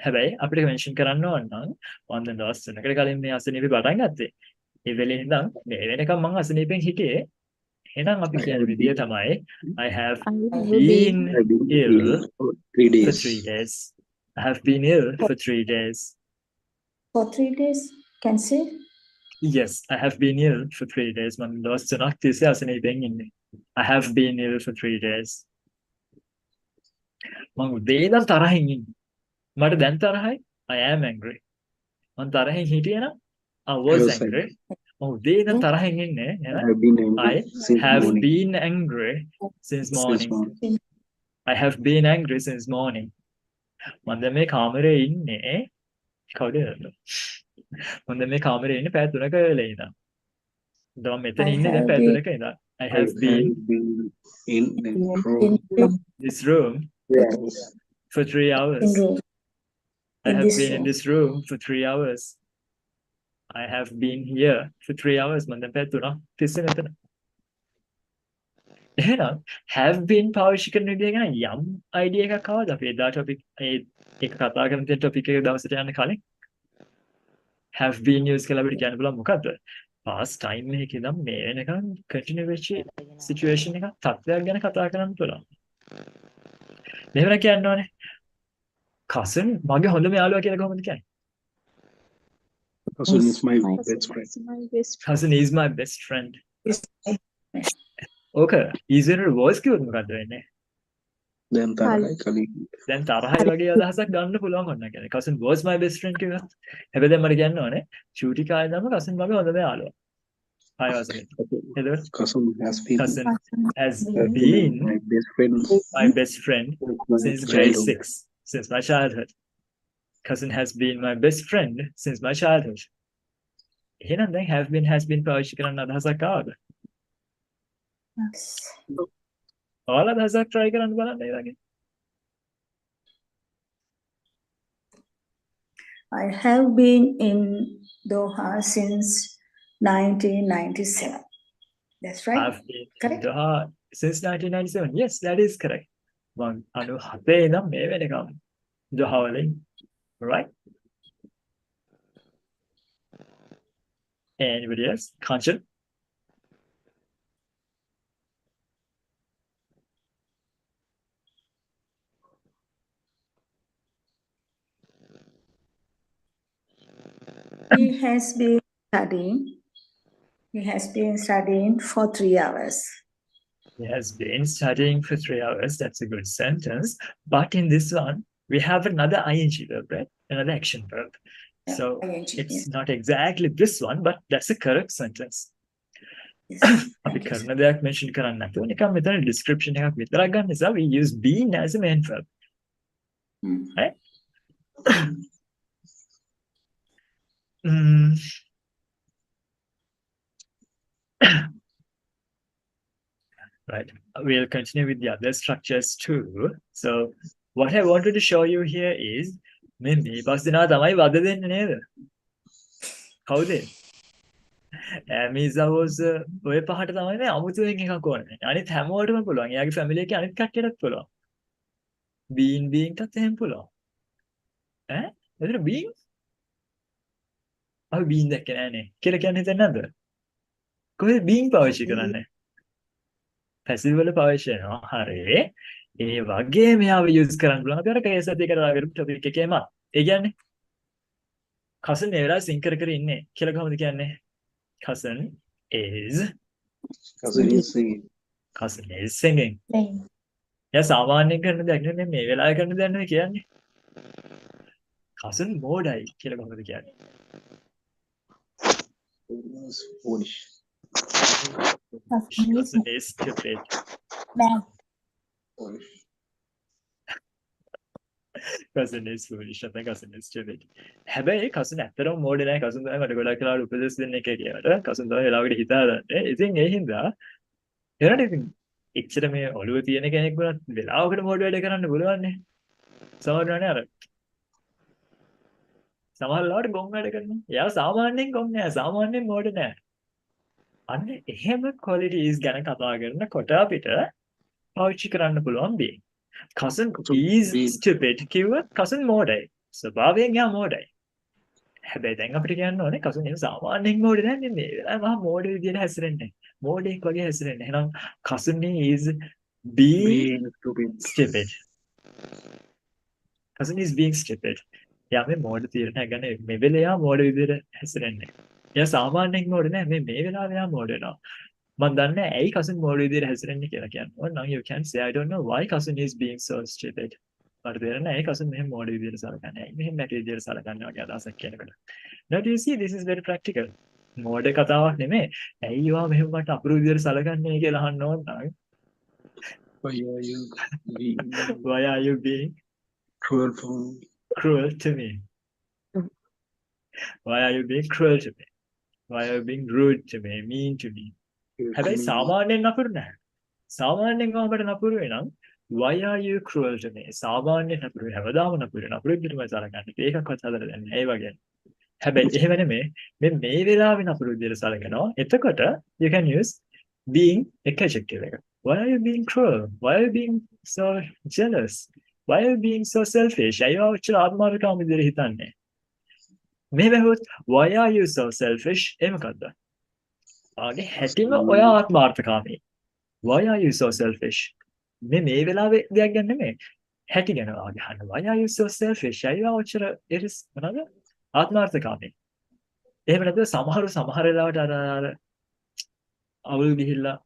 හැබැයි අපිට මෙන්ෂන් කරන්න ඕන නම් මම දැන් දවස් 3කට කලින් මේ අසනීපේ පටන් ගත්තේ. ඒ වෙලේ ඉඳන් මේ වෙනකම් මම අසනීපෙන් හිටියේ. එහෙනම් අපි කියන විදිය තමයි I have been ill for 3 for days. 3 days. I have been ill for 3 days. For 3 days, can say. Yes, I have been ill for 3 days. මම දවස් 3ක් තිස්සේ අසනීපෙන් ඉන්නේ. I have been ill for 3 days. මම උදේ ඉඳන් තරහින් ඉන්නේ. මට දැන් තරහයි. I am angry. මම තරහින් හිටියේ නම් I was was angry. මම උදේ ඉඳන් තරහින් ඉන්නේ. I එහෙනම් have been angry I since have morning. been angry since Since morning. morning. I have been angry since morning. මම දැන් මේ කාමරේ ඉන්නේ කවුද? මම දැන් මේ කාමරේ ඉන්නේ පැය 3ක වෙලේ ඉඳන්. දැන් මම මෙතන I ඉන්නේ දැන් have පැය been- 3ක ඉඳන්. I have been in the room. In this room Yes. for 3 hours. room. I in have this been in room. this room for 3 hours. I have been here for 3 hours. මම දැන් පැය 3ක් තිස්සේ මෙතන. එහෙනම් have been පාවිච්චි කරන විදිය ගැන යම් idea එකක් ආවද අපි එදා topic ඒක කතා කරන තියෙන topic එක දවසට යන්න කලින් have been use කරලා අපිට කියන්න පුළුවන් මොකද්ද past time එකේ ඉඳන් මේ වෙනකන් continue වෙච්ච situation එකක් තත්ත්වයක් ගැන කතා කරන්න පුළුවන් මෙහෙම කියන්න ඕනේ cousin මගේ හොඳම යාළුවා කියලා කොහොමද කියන්නේ Cousin is my best friend. cousin is my best friend Is my ඕක easier voice කිව්වොත් මොකද්ද වෙන්නේ Then තරහයි කලින්. දැන් තරහයි වගේ අදහසක් ගන්න පුළුවන් ඔන්න කියන්නේ cousin was my best friend කියලා. හැබැයි දැන් මට කියන්න ඕනේ චූටි කාලේ ඉඳන්ම cousin මගේ හොඳම යාළුවා. ආයෙ වසනේ. එතකොට Cousin has been cousin has been my best friend my best friend since grade 6 since my childhood. Cousin has been my best friend since my childhood. එහෙනම් දැන් have been has been පාවිච්චි කරන්න අදහසක් ආවද? yes. ඔයාලා අදහසක් try කරන්න බලන්න ඒ වගේ. I have been in Doha since 1997. That's right. I've been in Correct. Doha since 1997. Yes, that is correct. මං 97 ඉඳන් මේ වෙනකම් Doha වල ඉන්නේ. Right? Anybody else? Kanchan? He has been studying. He has been studying for 3 hours. He has been studying for 3 hours. That's a good sentence. But in this one, we have another ing verb, right? Another action verb. Yeah, So ing, it's yes. not exactly this one, but that's a correct sentence. Yes. අපි Thank you, කරන දෙයක් mention කරන්න නැතුව නිකන් මෙතන description එකක් විතරක් ගන්න නිසා we use been as a main verb. Hmm. Right? Mm. Right. We'll continue with the other structures too. So what I wanted to show you here is මේ පස් දෙනා තමයි වද දෙන්නේ නේද? කවුද? ඇමිසවෝස් ඔය පහට තමයි මේ අමුතුවෙන් එකක් ඕනේ. අනිත් හැමෝටම පුළුවන්. එයාගේ ෆැමිලි එකේ අනිත් කට්ටියටත් පුළුවන්. බීන්ටත් එහෙම පුළුවන්. ඈ? එතන බීන්? අපි බීන් දැක්කේ නෑනේ. කියලා කියන්නේ හිතන්නේ නැද්ද? කොහෙද බීන් පාවිච්චි කරන්නේ? පැසිව් වල පාවිච්චි කරනවා. හරි. ඒ වගේ මෙයාව යූස් කරන්න පුළුවන්. අපි අර කේස් එකේ කරලා කරපු ටොපික් එකේම. ඒ කියන්නේ cousin මේ වෙලාවේ sing කර ඉන්නේ කියලා කොහොමද කියන්නේ? Cousin is cousin is singing. singing. එයා සාමාන්‍යයෙන් කරන දෙයක් නෙමෙයි මේ වෙලාවේ කරන දෙයක් නෙමෙයි කියන්නේ. cousin මෝඩයි කියලා කොහොමද කියන්නේ? Cousin is foolish. cousin is stupid. Foolish. cousin is foolish. නැත්නම් cousin is stupid. හැබැයි cousin ඇත්තටම මෝඩේ නැහැ. cousin තමයි මට ගොඩක් වෙලාවට උපදෙස් දෙන්න එක කියලාට. cousin තමයි වෙලාවකට හිතාගන්නේ. ඉතින් ඒ හින්දා එනට ඉතින් එච්චර මේ ඔළුව තියෙන කෙනෙක් වුණත් වෙලාවකට මෝඩ වැඩ කරන්න පුළුවන් නේ. සමහරවල්නේ අර සමහරවල්ලාට ගොන් වැඩ කරනවා. එයා සාමාන්‍යයෙන් ගොන් නෑ. සාමාන්‍යයෙන් මෝඩ නෑ. අන්න එහෙම qualities ගැන කතා කරනකොට අපිට පාවිච්චි කරන්න පුළුවන් being. cousin is stupid කිව්වොත් cousin මෝඩයි. ස්වභාවයෙන් එයා මෝඩයි. හැබැයි දැන් අපිට කියන්න ඕනේ cousin එහෙම සාමාන්‍යයෙන් මෝඩ නෑ මේ වෙලාවේ මහා මෝඩ විදියට හැසිරෙන්නේ. මෝඩෙක් වගේ හැසිරෙන්නේ. එහෙනම් cousin is being stupid. cousin is being stupid. එයා මේ මෝඩ තීරණයක් ගන්න මේ වෙලේ එයා මෝඩ විදියට හැසිරෙන්නේ. එයා සාමාන්‍යයෙන් මෝඩ නෑ මේ වෙලාවේ එයා මෝඩ වෙනවා. මම දන්නේ ඇයි cousin මෝඩ විදියට හැසිරෙන්නේ කියලා කියනවා. now you can say I don't know why cousin is being so stupid. මට තේරෙන්නේ ඇයි cousin මෙහෙම මෝඩ විදියට සලකන්නේ. ඇයි මෙහෙම නැති විදියට සලකන්නේ වගේ අදහසක් කියනකොට. now do you see this is very practical. මෝඩ කතාවක් නෙමෙයි. ඇයි ඔයා මෙහෙම මට අපුරු විදියට සලකන්නේ කියලා අහන්න ඕන නම් Why are you being why are you being cruel to me? Why are you being cruel to me? Why are you being rude to me? Mean to me? හැබැයි සාමාන්‍යයෙන් නපුරු නැහැ. සාමාන්‍යයෙන් අපිට නපුරු වෙනම් why are you cruel to me? සාමාන්‍යයෙන් නපුරු හැමදාම නපුරු විදිහටම සලකන්නේ. ඒකක්වත් හදලා දෙන්නේ. ඒ වගේ. හැබැයි එහෙම නෙමෙයි. මේ වෙලාවේ නපුරු විදිහට සලකනවා. එතකොට you can use being එක adjective එක. Why are you being cruel? Why are you being so jealous? Why are you being so selfish? අයියෝ ඔච්චර ආත්මාර්ථකාම විදිහට හිතන්නේ. මේ වැහුවොත් why are you so selfish? ඒ මොකද්ද? ආගේ හැටිම ඔය ආත්මාර්ථකාමී. Why are you so selfish? මේ වෙලාවේ දෙයක් ගන්න නෙමෙයි. හැටි ගැන අහන්න. Why are you so selfish? අයියෝ ඔච්චර ඉරිස් මොනවාද? ආත්මාර්ථකාමී. එහෙම නැත්නම් සමහර වෙලාවට අර අවුල් ගිහිල්ලා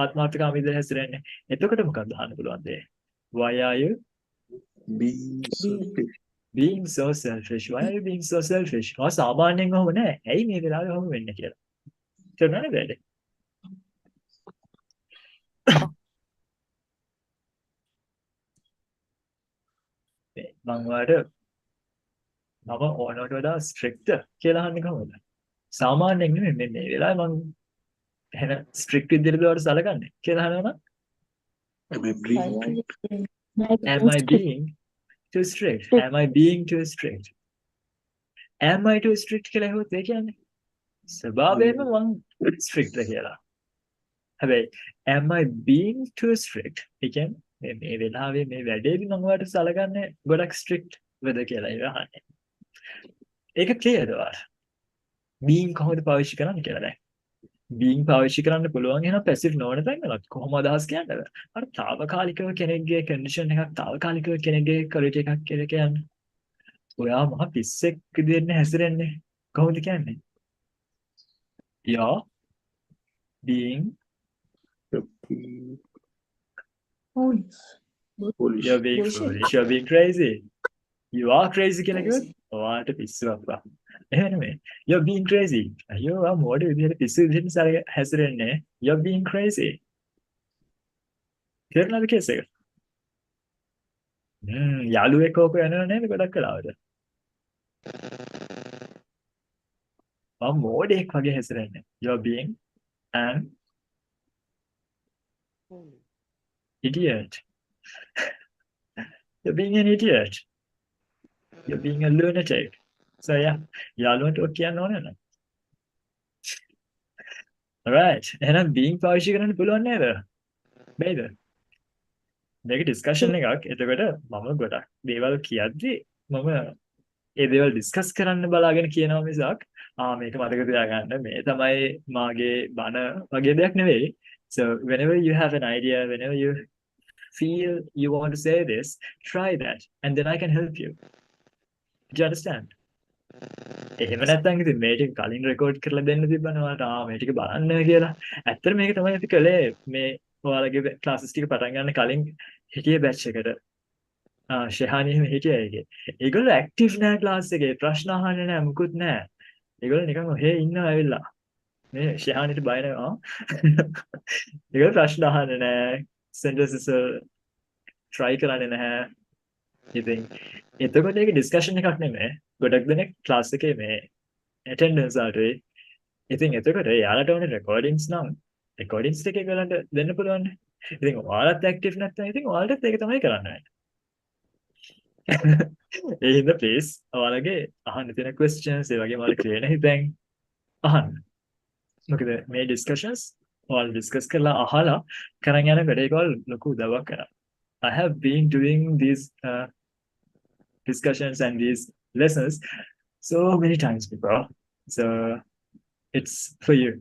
ආත්මාර්ථකාමී විදිහට හැසිරෙන්නේ. එතකොට මොකක්ද අහන්න පුළුවන් දේ? Why are you being so selfish? Why are you being so selfish? ඔය සාමාන්‍යයෙන් ඔහොම නෑ. ඇයි මේ වෙලාවේ ඔහොම වෙන්නේ කියලා. තේරුණාද වැඩේ? මම ඔයාලට මම ඕනකට වඩා strict කියලා අහන්නේ කොහොමද? සාමාන්‍යයෙන් නෙමෙයි මේ වෙලාවේ මම එහෙනම් strict විදිහට ඔයාලට සලකන්නේ කියලා අහනවා. Am I being too strict? Am I being too strict? Am I too strict කියලා හෙව්වොත් ඒ කියන්නේ ස්වභාවයෙන්ම මම strict කියලා. හැබැයි am I being too strict? ඒ කියන්නේ මේ වෙලාවේ මේ වැඩේදී මම ඔයාලට සලකන්නේ ගොඩක් strict වෙද කියලා ඉවහන්නේ. ඒක clear ද ඔයාලට? being කොහොමද පාවිච්චි කරන්නේ කියලා දැන්. being පාවිච්චි කරන්න පුළුවන් එහෙනම් passive නොවන තැන් වලත් කොහොම අදහස් කියන්නද? අර తాවකාලිකව කෙනෙක්ගේ condition එකක් తాවකාලිකව කෙනෙක්ගේ quality එකක් කියලා කියන්නේ. ඔයා මහ පිස්සෙක් විදිහට හැසිරෙන්නේ. කොහොමද කියන්නේ? You're being foolish. You're being foolish. You're being crazy. You are crazy කියලා කිව්වොත් ඔයාට පිස්සුවක් වා. එහෙම නෙමෙයි. You're being crazy. අයියෝ ආ මොඩ විදිහට පිස්සු විදිහට හැසිරෙන්නේ. You're being crazy. තේරුණාද කේස් එක? යාළුවෙක් ඕක යනවා නේද ගොඩක් වෙලාවට. මම මොඩෙක් වගේ හැසිරෙන්නේ. You're being an idiot. You're being an idiot. You're being a lunatic. So yeah, යාළුවන්ට ඔක් කියන්න ඕනේ නේද? Alright. එහෙනම් being පාවිච්චි කරන්න පුළුවන් නේද? බැයිද? මේක ඩිස්කෂන් එකක්. එතකොට මම ගොඩක් දේවල් කියද්දි මම ඒ දේවල් ඩිස්කස් කරන්න බලාගෙන කියනවා මිසක් මේක මතක තියාගන්න මේ තමයි මාගේ බණ වගේ දෙයක් නෙවෙයි. So whenever you have an idea, whenever you feel you want to say this, try that and then I can help you. Do you understand? එහෙම නැත්නම් ඉතින් මේ ටික කලින් රෙකෝඩ් කරලා දෙන්න තිබ්බනේ ඔයාලට මේ ටික බලන්න කියලා. ඇත්තට මේක තමයි අපි කළේ මේ ඔයාලගේ ක්ලාසස් ටික පටන් ගන්න කලින් හිටියේ බැච් එකට. ශෙහානි එහෙම හිටියා ඒකේ. ඒගොල්ලෝ ඇක්ටිව් නෑ ක්ලාස් එකේ. ප්‍රශ්න අහන්නේ නෑ මුකුත් නෑ. ඒගොල්ලෝ නිකන් ඔහේ ඉන්නවා ඇවිල්ලා. මේ ශෙහානිට බය නෑ. ඒගොල්ලෝ ප්‍රශ්න අහන්නේ නෑ. sentences try කරන්නේ නැහැ. ඉතින් එතකොට ඒක ඩිස්කෂන් එකක් නෙමෙයි. ගොඩක් දෙනෙක් ක්ලාස් එකේ මේ attendance ආටේ. ඉතින් එතකොට යාලට ඕනේ recordings නම් recordings ටික ඒගොල්ලන්ට දෙන්න පුළුවන්. ඉතින් ඔයාලත් active නැත්නම් ඉතින් ඔයාලටත් ඒක තමයි කරන්න වෙන්නේ. ඒ හින්දා please ඔයාලගේ අහන්න තියෙන questions ඒ වගේම ඔයාලා ක්ලියර් නැහැ දැන් අහන්න. මොකද මේ discussions ඔයාලා discuss කරලා අහලා කරන් යන වැඩ ඒක ලොකු උදව්වක් කරා. I have been doing these discussions and these lessons so many times before. So it's for you.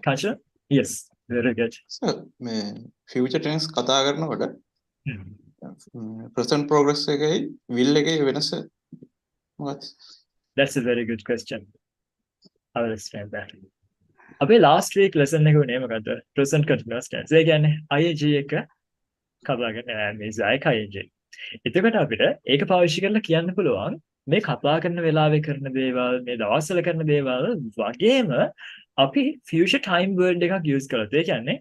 Kasha? Yes, very good. So මේ future tense කතා කරනකොට Hmm. present progress එකයි will එකේ වෙනස මොකක්ද? That's a very good question. I will explain that. අපේ last week lesson එක උනේ මොකද්ද? Present continuous tense. ඒ කියන්නේ ing එක කතා කරන මේ සායක ing. එතකොට අපිට ඒක පාවිච්චි කරලා කියන්න පුළුවන් මේ කතා කරන වෙලාවේ කරන දේවල් මේ දවස්වල කරන දේවල් වගේම අපි future time word එකක් use කරලා. ඒ කියන්නේ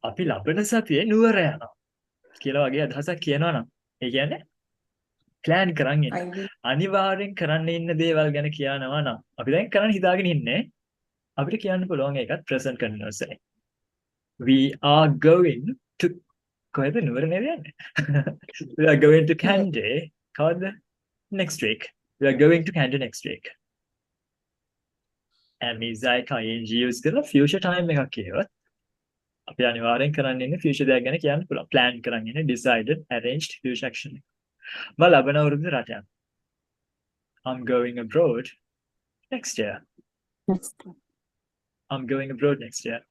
අපි ලබන සතියේ නුවර යනවා කියලා වගේ අදහසක් කියනවා නම් ඒ කියන්නේ plan කරන් ඉන්න. I will, අනිවාර්යෙන් කරන්න ඉන්න දේවල් ගැන කියනවා නම් අපි දැන් කරන්න හිතාගෙන ඉන්නේ අපිට කියන්න පුළුවන් ඒකත් present continuous එකයි. We are going to කොහෙද නුවර නේද යන්නේ? We are going to Kandy කවද්ද? Next week. We are going to Kandy next week. And ඉසයි ing use කරලා future time එකක් කියවත් අපි අනිවාර්යෙන් කරන්න ඉන්නේ future දෙයක් ගැන කියන්න පුළුවන්. plan කරන් ඉන්නේ decided arranged future action. මම ලබන අවුරුද්දේ රට යනවා. I'm going abroad next year. I'm going abroad next year.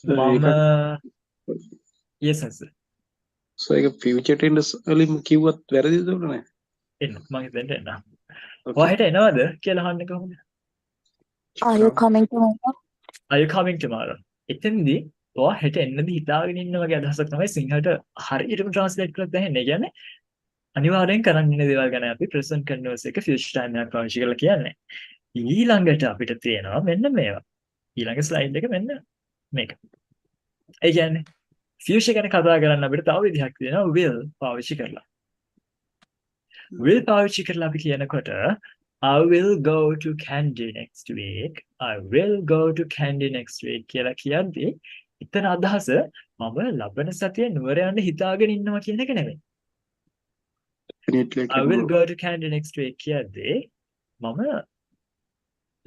මම yes sir. So ඒක future tense වලින් කිව්වත් වැරදිද උනේ? එන්න මම හිතෙන්ට එන්න. ඔයාට එනවද කියලා අහන්නේ කොහොමද? Are you coming tomorrow? Are you coming tomorrow? එතෙන්දී ඔයා හෙට එන්නද හිතාගෙන ඉන්න වගේ අදහසක් තමයි සිංහලට හරියටම translate කරලා දෙන්නේ. ඒ කියන්නේ අනිවාර්යෙන් කරන්න ඉන්න දේවල් ගැන අපි present continuous එක future time එකක් පාවිච්චි කරලා කියන්නේ. ඊළඟට අපිට තියෙනවා මෙන්න මේවා. ඊළඟ slide එක මෙන්න මේක. ඒ කියන්නේ future ගැන කතා කරන්න අපිට තව විදිහක් තියෙනවා will පාවිච්චි කරලා. will පාවිච්චි කරලා අපි කියනකොට I will go to Kandy next week. I will go to Kandy next week කියලා කියද්දී එතන අදහස මම ලබන සතියේ නුවර යන්න හිතාගෙන ඉන්නවා කියන එක නෙමෙයි. Definitely I will go to Kandy next week කියද්දී මම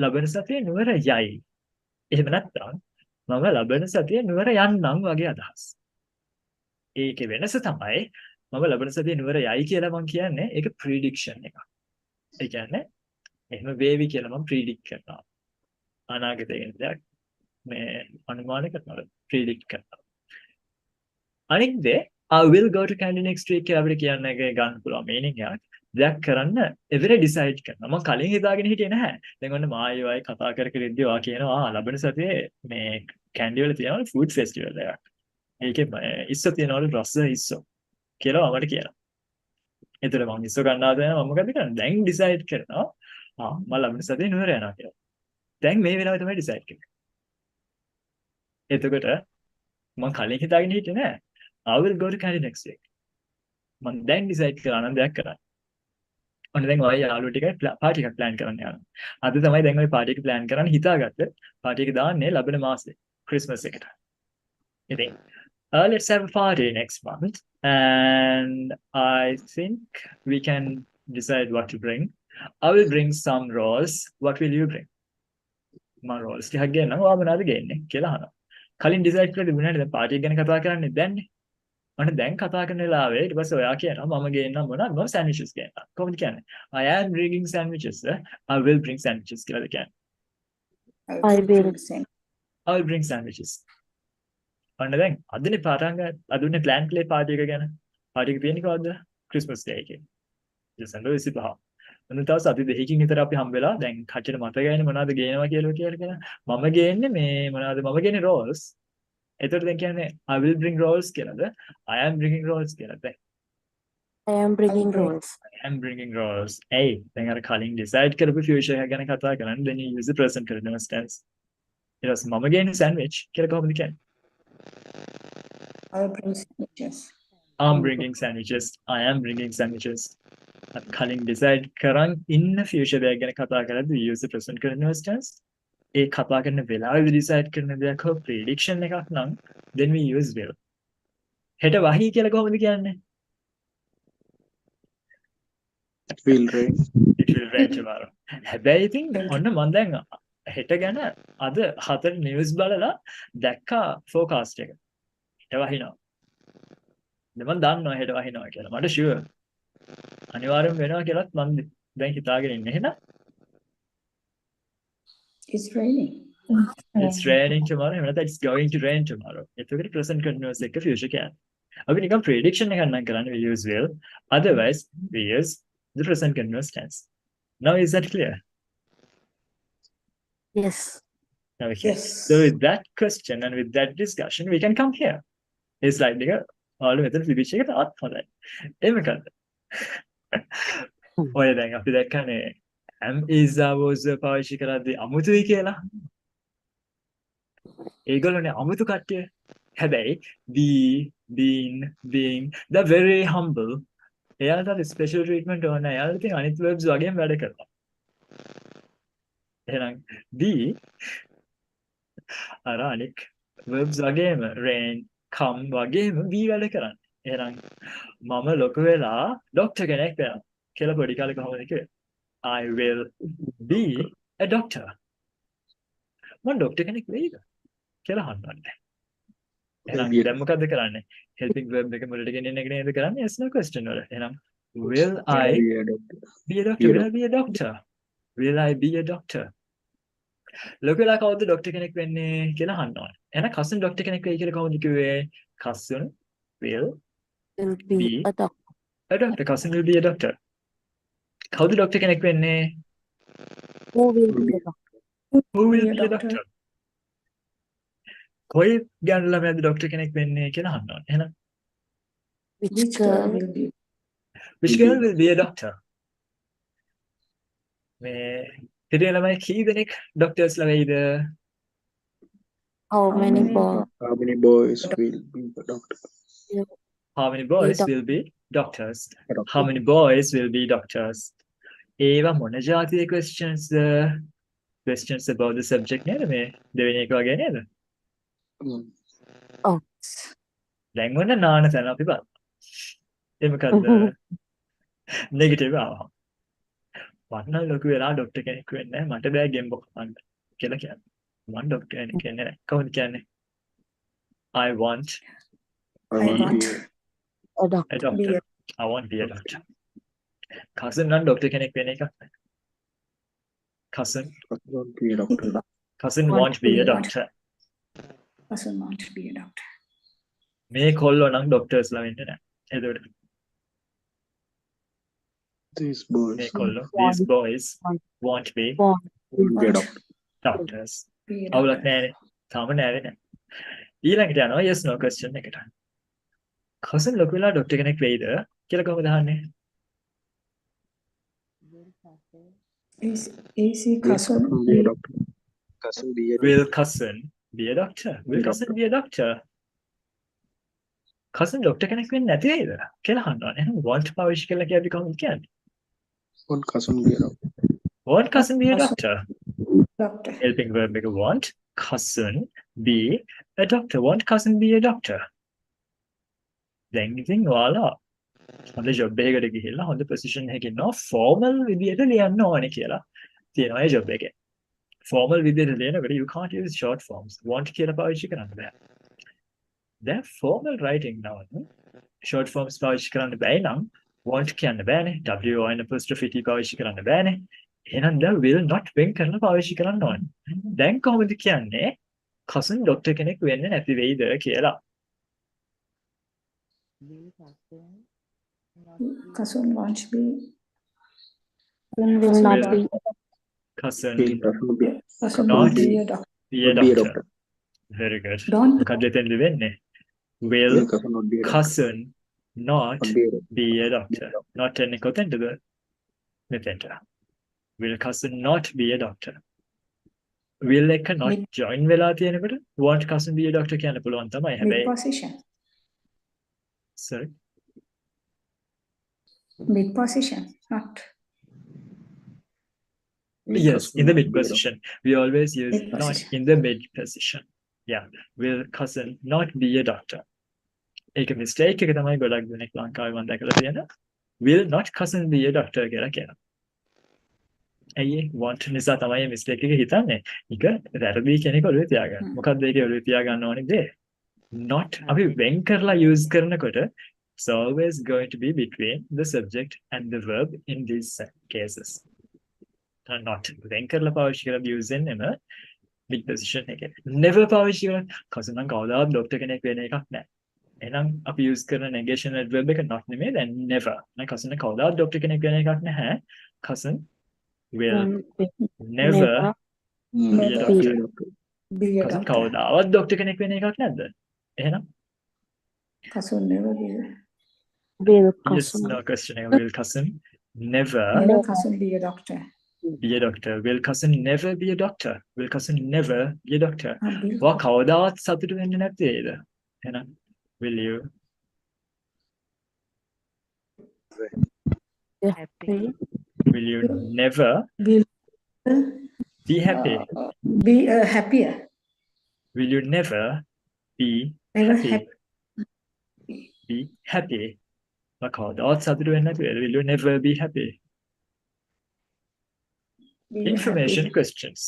ලබන සතියේ නුවර යයි. එහෙම නැත්නම් මම ලබන සතියේ නුවර යන්නම් වගේ අදහස්. ඒකේ වෙනස තමයි මම ලබන සතියේ නුවර යයි කියලා මම කියන්නේ ඒක prediction එකක්. ඒ කියන්නේ එහෙම වේවි කියලා මම predict කරනවා. අනාගතයේ වෙන දෙයක් මේ අනුමාන කරනවා predict කරනවා. අනිත් දේ I will go to Kandy next week කියලා අපිට කියන්න එක ගන්න පුළුවන් meaning එකක්. දෙයක් කරන්න එවර decide කරනවා. මම කලින් හිතාගෙන හිටියේ නැහැ. දැන් ඔන්න මායවයි කතා කර කර ඉද්දී ඔයා කියනවා ලබන සතියේ මේ Kandy වල තියෙනවා food festival එකක්. ඒකේ ඉස්සෝ තියෙනවලු රස ඉස්සෝ කියලා මමට කියනවා. එතකොට මම ඉස්සෝ ගන්නවා දැන් මම මොකද කරන්නේ? දැන් decide කරනවා මම ලබන සතියේ නුවර යනවා කියලා. දැන් මේ වෙලාවේ තමයි decide කරන්නේ. එතකොට මම කලින් හිතාගෙන හිටියේ නෑ. I will go to Kandy next week. මම දැන් decide කරා නම් දෙයක් කරන්න. ඔන්න දැන් ඔය යාළුවෝ ටික පාටි එකක් plan කරන්න යනවා. අද තමයි දැන් ඔය පාටි එක plan කරන්න හිතාගත්තේ. පාටි එක දාන්නේ ලබන මාසේ Christmas එකට. ඉතින් let's have a party next month and I think we can decide what to bring. I will bring some rolls. What will you bring? මම rolls ටිකක් ගෙන්නනවා. ඔයා මොනවද ගේන්නේ කියලා අහනවා. කලින් decide කරලා තිබුණානේ දැන් party එක ගැන කතා කරන්නේ දැන්නේ. අන්න දැන් කතා කරන වෙලාවේ ඊට පස්සේ ඔයා කියනවා මම ගේන්නම් මොනවද? මම sandwiches ගේන්නම්. කොහොමද කියන්නේ? I am bringing sandwiches. I will bring sandwiches කියලාද කියන්නේ? I will. I will bring sandwiches. ඔන්න දැන් අදනේ පටන් ගන්න අදුනේ plan play party එක ගැන. party එක තියෙන්නේ කවද්ද? Christmas day එකේ. December 25. ඔන්න තව සති දෙකකින් විතර අපි හම්බ වෙලා දැන් කච්චිට මතකයිනේ මොනවද ගේනවා කියලා. මම ගේන්නේ මේ මොනවද මම ගේන්නේ rolls. එතකොට දැන් කියන්නේ I will bring rolls කියලාද? I am bringing rolls කියලාද? I am bringing bring- rolls. I am bringing rolls. Hey, දැන් අර කලින් decide කරපු future එක ගැන කතා කරන්නේ. Then you use the present continuous tense. ඊට පස්සේ මම ගේන්නේ sandwich කියලා කොහොමද කියන්නේ? I will bring sandwiches. I'm bringing sandwiches. I am bringing sandwiches. කලින් decide කරන් ඉන්න future දෙයක් ගැන කතා කරද්දී we use the present continuous tense. ඒ කතා කරන වෙලාවෙදි decide කරන දෙයක් හෝ prediction එකක් නම් then we use will. හෙට වහී කියලා කොහොමද කියන්නේ? will rain. It will rain tomorrow. හැබැයි ඉතින් ඔන්න මම දැන් හෙට ගැන අද 4 නිවුස් බලලා දැක්කා forecast එක. හෙට වහිනවා. දැන් මම දන්නවා හෙට වහිනවා කියලා. මට sure. අනිවාර්යෙන් වෙනවා කියලාත් මම දැන් හිතාගෙන ඉන්නේ. එහෙනම් It's raining. it's raining tomorrow. එහෙම නැත්නම් it's going to rain tomorrow. එතකොට present continuous එක future කියන්නේ. අපි නිකන් prediction එකක් නම් කරන්නේ we use will. Otherwise we use the present continuous tense. Now is that clear? Yes. Okay. Yes. So with that question and with that discussion, we can come here. It's like the all මෙතන පිළිච්ච එක තාත් හොඳයි. එහෙම කරද? ඔය දැන් අපි දැක්කනේ am is was පාවිච්චි කරද්දී අමුතුයි කියලා. ඒගොල්ලෝනේ අමුතු කට්ටිය. හැබැයි be, been, being, they're very humble. එයාලට special treatment ඕන නැහැ. එයාලට තියෙන අනිත් verbs වගේම වැඩ කරනවා. එහෙනම් be අර අනික් verbs වගේම rain, come වගේම be වැඩ කරන්නේ. එහෙනම් මම ලොකු වෙලා doctor කෙනෙක් වෙනවා කියලා පොඩි කාලේ කොහොමද කිව්වේ? I will be a doctor. මම doctor කෙනෙක් වෙයිද කියලා අහන්නේ. එහෙනම් දැන් මොකද්ද කරන්නේ? helping verb එක මුලට ගෙනියන එක නේද කරන්නේ? yes no question වල. එහෙනම් will I be a doctor? Will I be a doctor? Will I be a doctor? ලොකු වෙලා කවුද doctor කෙනෙක් වෙන්නේ කියලා අහනවා. එහෙනම් cousin doctor කෙනෙක් වෙයි කියලා කොහොමද කිව්වේ? cousin will Will be Be. a doctor. a doctor. Cousin will be a doctor. කවුද doctor කෙනෙක් වෙන්නේ? Who will be a doctor? Who will Be a be a doctor? කොයි ගෑනු ළමයාද doctor කෙනෙක් වෙන්නේ කියලා අහනවා. එහෙනම් Which girl? will be? which girl will be a doctor? මේ හිටිය ළමයි කී දෙනෙක් doctors ලා වෙයිද? How many many boys? How many boys will be the doctor? How many boys doc- will be doctors? Doctor. How many boys will be doctors? ඒවා මොන જાතියේ questions questions about the subject නේද මේ දෙවෙනි එක වගේ නේද? Mm. Oh. දැන් ඔන්න නාන තැන අපි බලමු. ඒ මොකද්ද? නෙගටිව් ආවා. වන්න ලොකු වෙලා ડોක්ටර් කෙනෙක් වෙන්න මට බෑ ගෙම් බොක් ගන්න කියලා කියන්නේ. මම ડોක්ටර් කෙනෙක් කියන්නේ නැහැ. කොහොමද කියන්නේ? I want I I want want to A a doctor. doctor. Be I want to be a doctor. cousin නම් ડોක්ටර් කෙනෙක් වෙන එකක් නැහැ. cousin be a doctor. cousin Want want to be a to be a doctor. Person want to be a doctor. මේ කොල්ලෝ නම් ડોක්ටර්ස් ලා වෙන්නේ නැහැ. එතකොට These boys මේ කොල්ලෝ these boys want to be Want will be a doctor. doctors. Be a අවුලක් doctor. නැහැනේ. තාම නෑනේ නෑ. ඊළඟට යනවා yes no question එකට. cousin ලොකු වෙලා ડોක්ටර් කෙනෙක් වෙයිද කියලා කොහොමද අහන්නේ? Is he Will cousin? be a doctor. Cousin be a Will cousin be a doctor? Will Be cousin be a doctor? cousin doctor කෙනෙක් වෙන්නේ නැති වෙයිද කියලා අහනවා. එහෙනම් want පාවිච්චි කළා කියද්දි කොහොමද කියන්නේ? one cousin be a doctor. want cousin be a Cousin. doctor? Doctor. helping verb එක want cousin be a doctor. want cousin be a doctor? දැන් ඉතින් ඔයාලා හොඳ ජොබ් එකකට ගිහිල්ලා හොඳ පොසිෂන් එකකින් ඉන්නවා ෆෝමල් විදියට ලියන්න ඕනේ කියලා තියෙනවා ඒ ජොබ් එකේ. ෆෝමල් විදියට ලියනකොට you can't use short forms. want කියලා පාවිච්චි කරන්න බෑ. දැන් ෆෝමල් writing නවන short forms පාවිච්චි කරන්න බෑ නම් want කියන්න බෑනේ. w and apostrophe t පාවිච්චි කරන්න බෑනේ. එහෙනම් දැන් will not වෙන් කරලා පාවිච්චි කරන්න ඕනේ. දැන් කොහොමද කියන්නේ cousin doctor කෙනෙක් වෙන්නේ නැති වෙයිද කියලා? Cousin want to be Cousin will not Will be. cousin Will cousin be Cousin not will be a doctor. be a not be a doctor? doctor. Very good. Don't මොකක්ද එතෙන්ද වෙන්නේ? Will Will cousin not be a doctor. cousin not Not be a doctor. be a doctor? Not එන්නේ කොතෙන්ද මෙතෙන්ට? Will cousin not be a doctor? Will එක not Mid- join වෙලා තියෙනකොට won't cousin be a doctor කියන්න පුළුවන් තමයි. mid හැබැයි position. sorry. Mid position, not Will Yes, cousin in the not mid be a doctor. position. We always use Mid not position. in the mid position. Yeah. Will cousin not be a doctor? ඒක mistake එක තමයි ගොඩක් දෙනෙක් ලංකාවේ මම දැකලා තියෙන. Will not cousin be a doctor කියලා කියනවා. ඇයි want නිසා තමයි mistake එක හිතන්නේ. ඒක වැරදි කෙනෙක් ඔළුවේ තියාගන්න. මොකක්ද ඒකේ ඔළුවේ තියාගන්න ඕනේ දේ? Not අපි වෙන් කරලා use කරනකොට it's always going to be between the subject and the verb in these cases. Not වෙන් කරලා පාවිච්චි කරලා use වෙන්නේම mid position එකේ. Never පාවිච්චි කරලා cousin නම් කවදාවත් doctor කෙනෙක් වෙන එකක් නැහැ. එහෙනම් අපි use කරන negation adverb එක not නෙමෙයි දැන් never. නම් cousin කවදාවත් doctor කෙනෙක් වෙන එකක් නැහැ. Cousin will never be a Never doctor. be a cousin doctor. කවදාවත් doctor කෙනෙක් වෙන එකක් නැද්ද? එහෙනම් Cousin never be Will yes, cousin no question. Will cousin never never cousin be a doctor. be a doctor? Will cousin never be a doctor? Will cousin never be a doctor? Be වා කවදාවත් සතුටු වෙන්නේ නැත්තේද? එහෙනම් will you happy. will you never will be happy? be happier. Will you never be Never happy? Be happy. වා කවදාවත් සතුටු වෙන්නේ නැත්තේද? Will you never be happy? be Information happy. questions.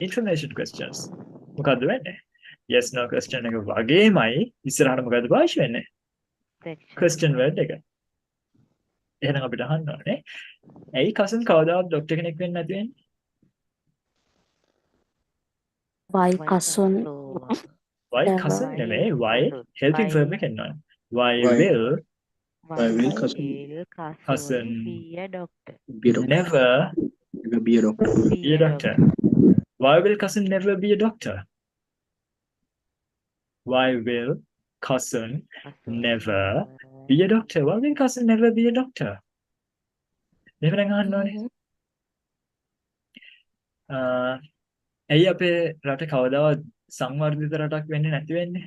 Information questions. මොකද්ද වෙන්නේ? Yes no question එක වගේමයි ඉස්සරහට මොකද්ද පාවිච්චි වෙන්නේ? Question word එක. එහෙනම් අපිට අහන්න ඕනේ. ඇයි cousin කවදාවත් doctor කෙනෙක් වෙන්නේ නැති වෙන්නේ? Why cousin Why Never. cousin නෙමෙයි why helping verb එක එන්න ඕනේ. Why Why? will Why will cousin cousin be a doctor? never Never be a doctor. be a doctor? Why will cousin never be a doctor? Why will cousin never be a doctor? Why will cousin never be a doctor? එහෙම නම් අහන්න ඕනේ. ඇයි අපේ රට කවදාවත් සංවර්ධිත රටක් වෙන්නේ නැති වෙන්නේ?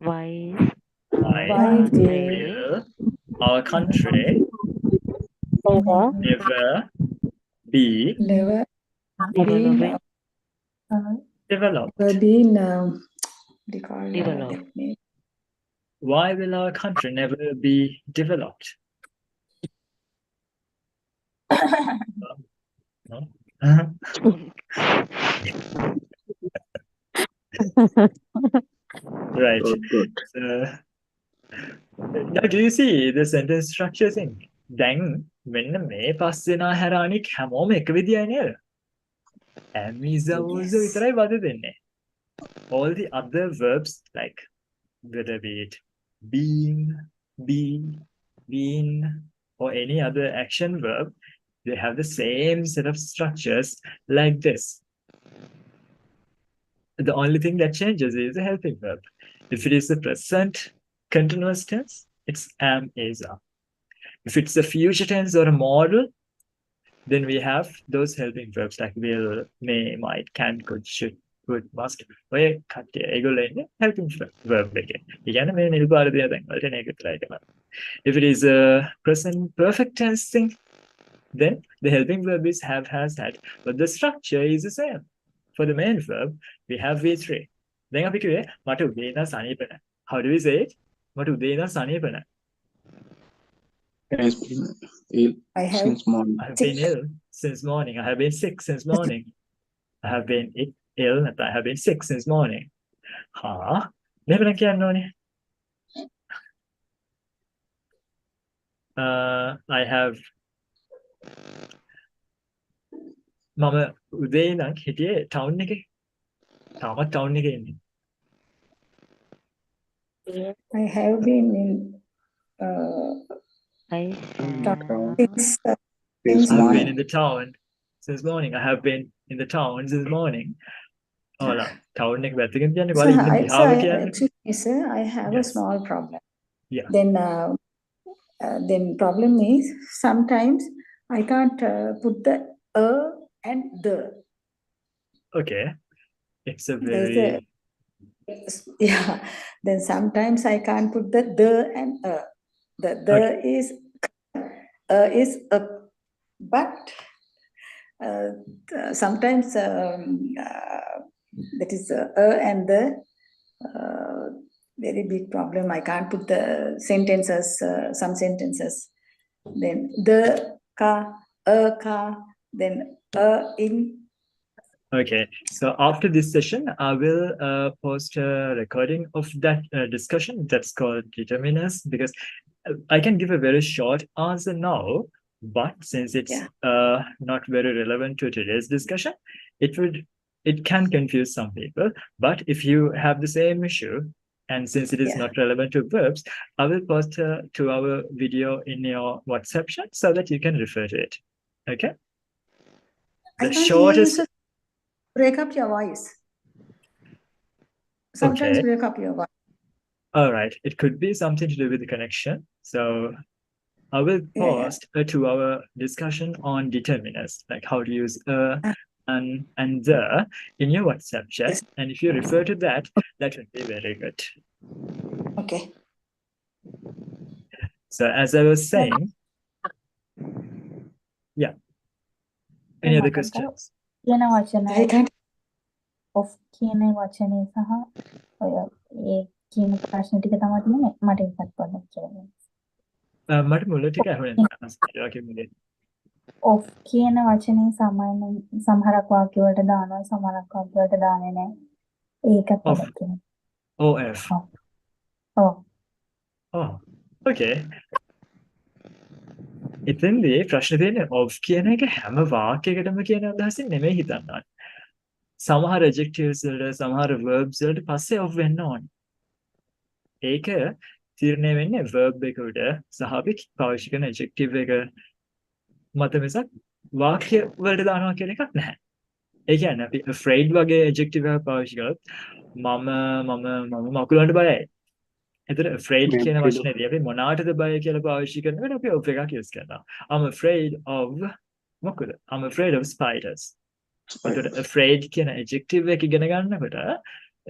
why Why Why will our country never never be Never developing developed? been what do you call Developed. let me- Why will our country never be developed? No? Right. Good. Now do you see the sentence structure thing? දැන් මෙන්න මේ පස් දෙනා හැර අනික හැමෝම එක විදියයි නේද? Amizawuzo Yes. විතරයි වද දෙන්නේ. All the other verbs like whether be it being, be, been, or any other action verb, they have the same set of structures like this. The only thing that changes is the helping verb. If it is the present continuous tense, it's am, is, are. If it's a future tense or a modal, then we have those helping verbs like will, may, might, can, could, should, would, must. ඔය කට්ටිය ඒගොල්ලෝ ඉන්නේ helping verb එකේ. ඒ කියන්නේ මේ නිල්පාර දෙන තැන් වලට නේ ඒක try කරනවා. If it is a present perfect tense thing, then the helping verb is have, has, had. But the structure is the same. For the main verb, we have V3. දැන් අපි කිව්වේ මට උදේ ඉඳන් සනීප නැහැ. How do we say it? මට උදේ ඉඳන් සනීප නැහැ. Has been ill I have since morning. I have been ill since morning. I have been sick since morning. I have been ill නැත්නම් I have been sick since morning. හා මෙහෙම නම් කියන්න ඕනේ. I have මම උදේ ඉඳන් හිටියේ ටවුන් එකේ. තාමත් ටවුන් එකේ ඉන්නේ. I have been in I since Since since I've been morning. in the town since morning. I have been in the town since morning. ඔයාලා town එක පැත්තකින් කියන්නේ so ඔයාලා ඉන්න I, so දිහාව I කියන්නේ. actually sir, I have a Yes. small problem. Yeah. Then problem is sometimes I can't put the and the. Okay. It's a There's very yeah. Then sometimes I can't put the and The Okay. is a, but sometimes that is and the very big problem. I can't put the sentences, some sentences. Then the car, then in. Okay, so after this session, I will post a recording of that discussion that's called determiners, because I can give a very short answer now, but since it's not very relevant to today's discussion, it can confuse some people. But if you have the same issue, and since it is not relevant to verbs, I will post a 2-hour video in your WhatsApp chat so that you can refer to it. Okay? I The can't shortest. hear you, break up your voice. Sometimes Okay. break up your voice. All right. It could be something to do with the connection. So I will post a 2-hour discussion on determiners, like how to use and the in your WhatsApp chat. Yes. And if you refer to that, that would be very good. Okay. So as I was saying, yeah. Any other questions? කියන වචනය I can't. Of කියන වචනේ සහ ඔය ඒ කියන ප්‍රශ්න ටික තමයි තියෙන්නේ මට ඒකත් පොඩ්ඩක් කියන්න. මට මුල ටික ඇහුනේ නැහැ. ඔෆ් කියන වචනේ සාමාන්‍යයෙන් සමහරක් වාක්‍ය වලට දානවා සමහරක් වාක්‍ය වලට දාන්නේ නැහැ. ඒකත් පොඩ්ඩක් කියන්න. OF. ඔව්. Oh, okay. එතෙන්දී ප්‍රශ්නේ තියෙන්නේ of කියන එක හැම වාක්‍යයකටම කියන අදහසින් නෙමෙයි හිතන්න ඕනේ. සමහර adjectives වලට සමහර verbs වලට පස්සේ of වෙන්න ඕනේ. ඒක තීරණය වෙන්නේ verb එකට සහ අපි පාවිච්චි කරන adjective එක මත මිසක් වාක්‍ය වලට දානවා කියන එකක් නැහැ. ඒ කියන්නේ අපි afraid වගේ adjective එකක් පාවිච්චි කළොත් මම මකුලන්ට බයයි. එතන afraid කියන වචනේදී අපි මොනකටද බය කියලා පාවිච්චි කරනකොට අපි of එකක් use කරනවා. I'm afraid of මොකද? I'm afraid of spiders. එතකොට afraid කියන adjective එක ඉගෙන ගන්නකොට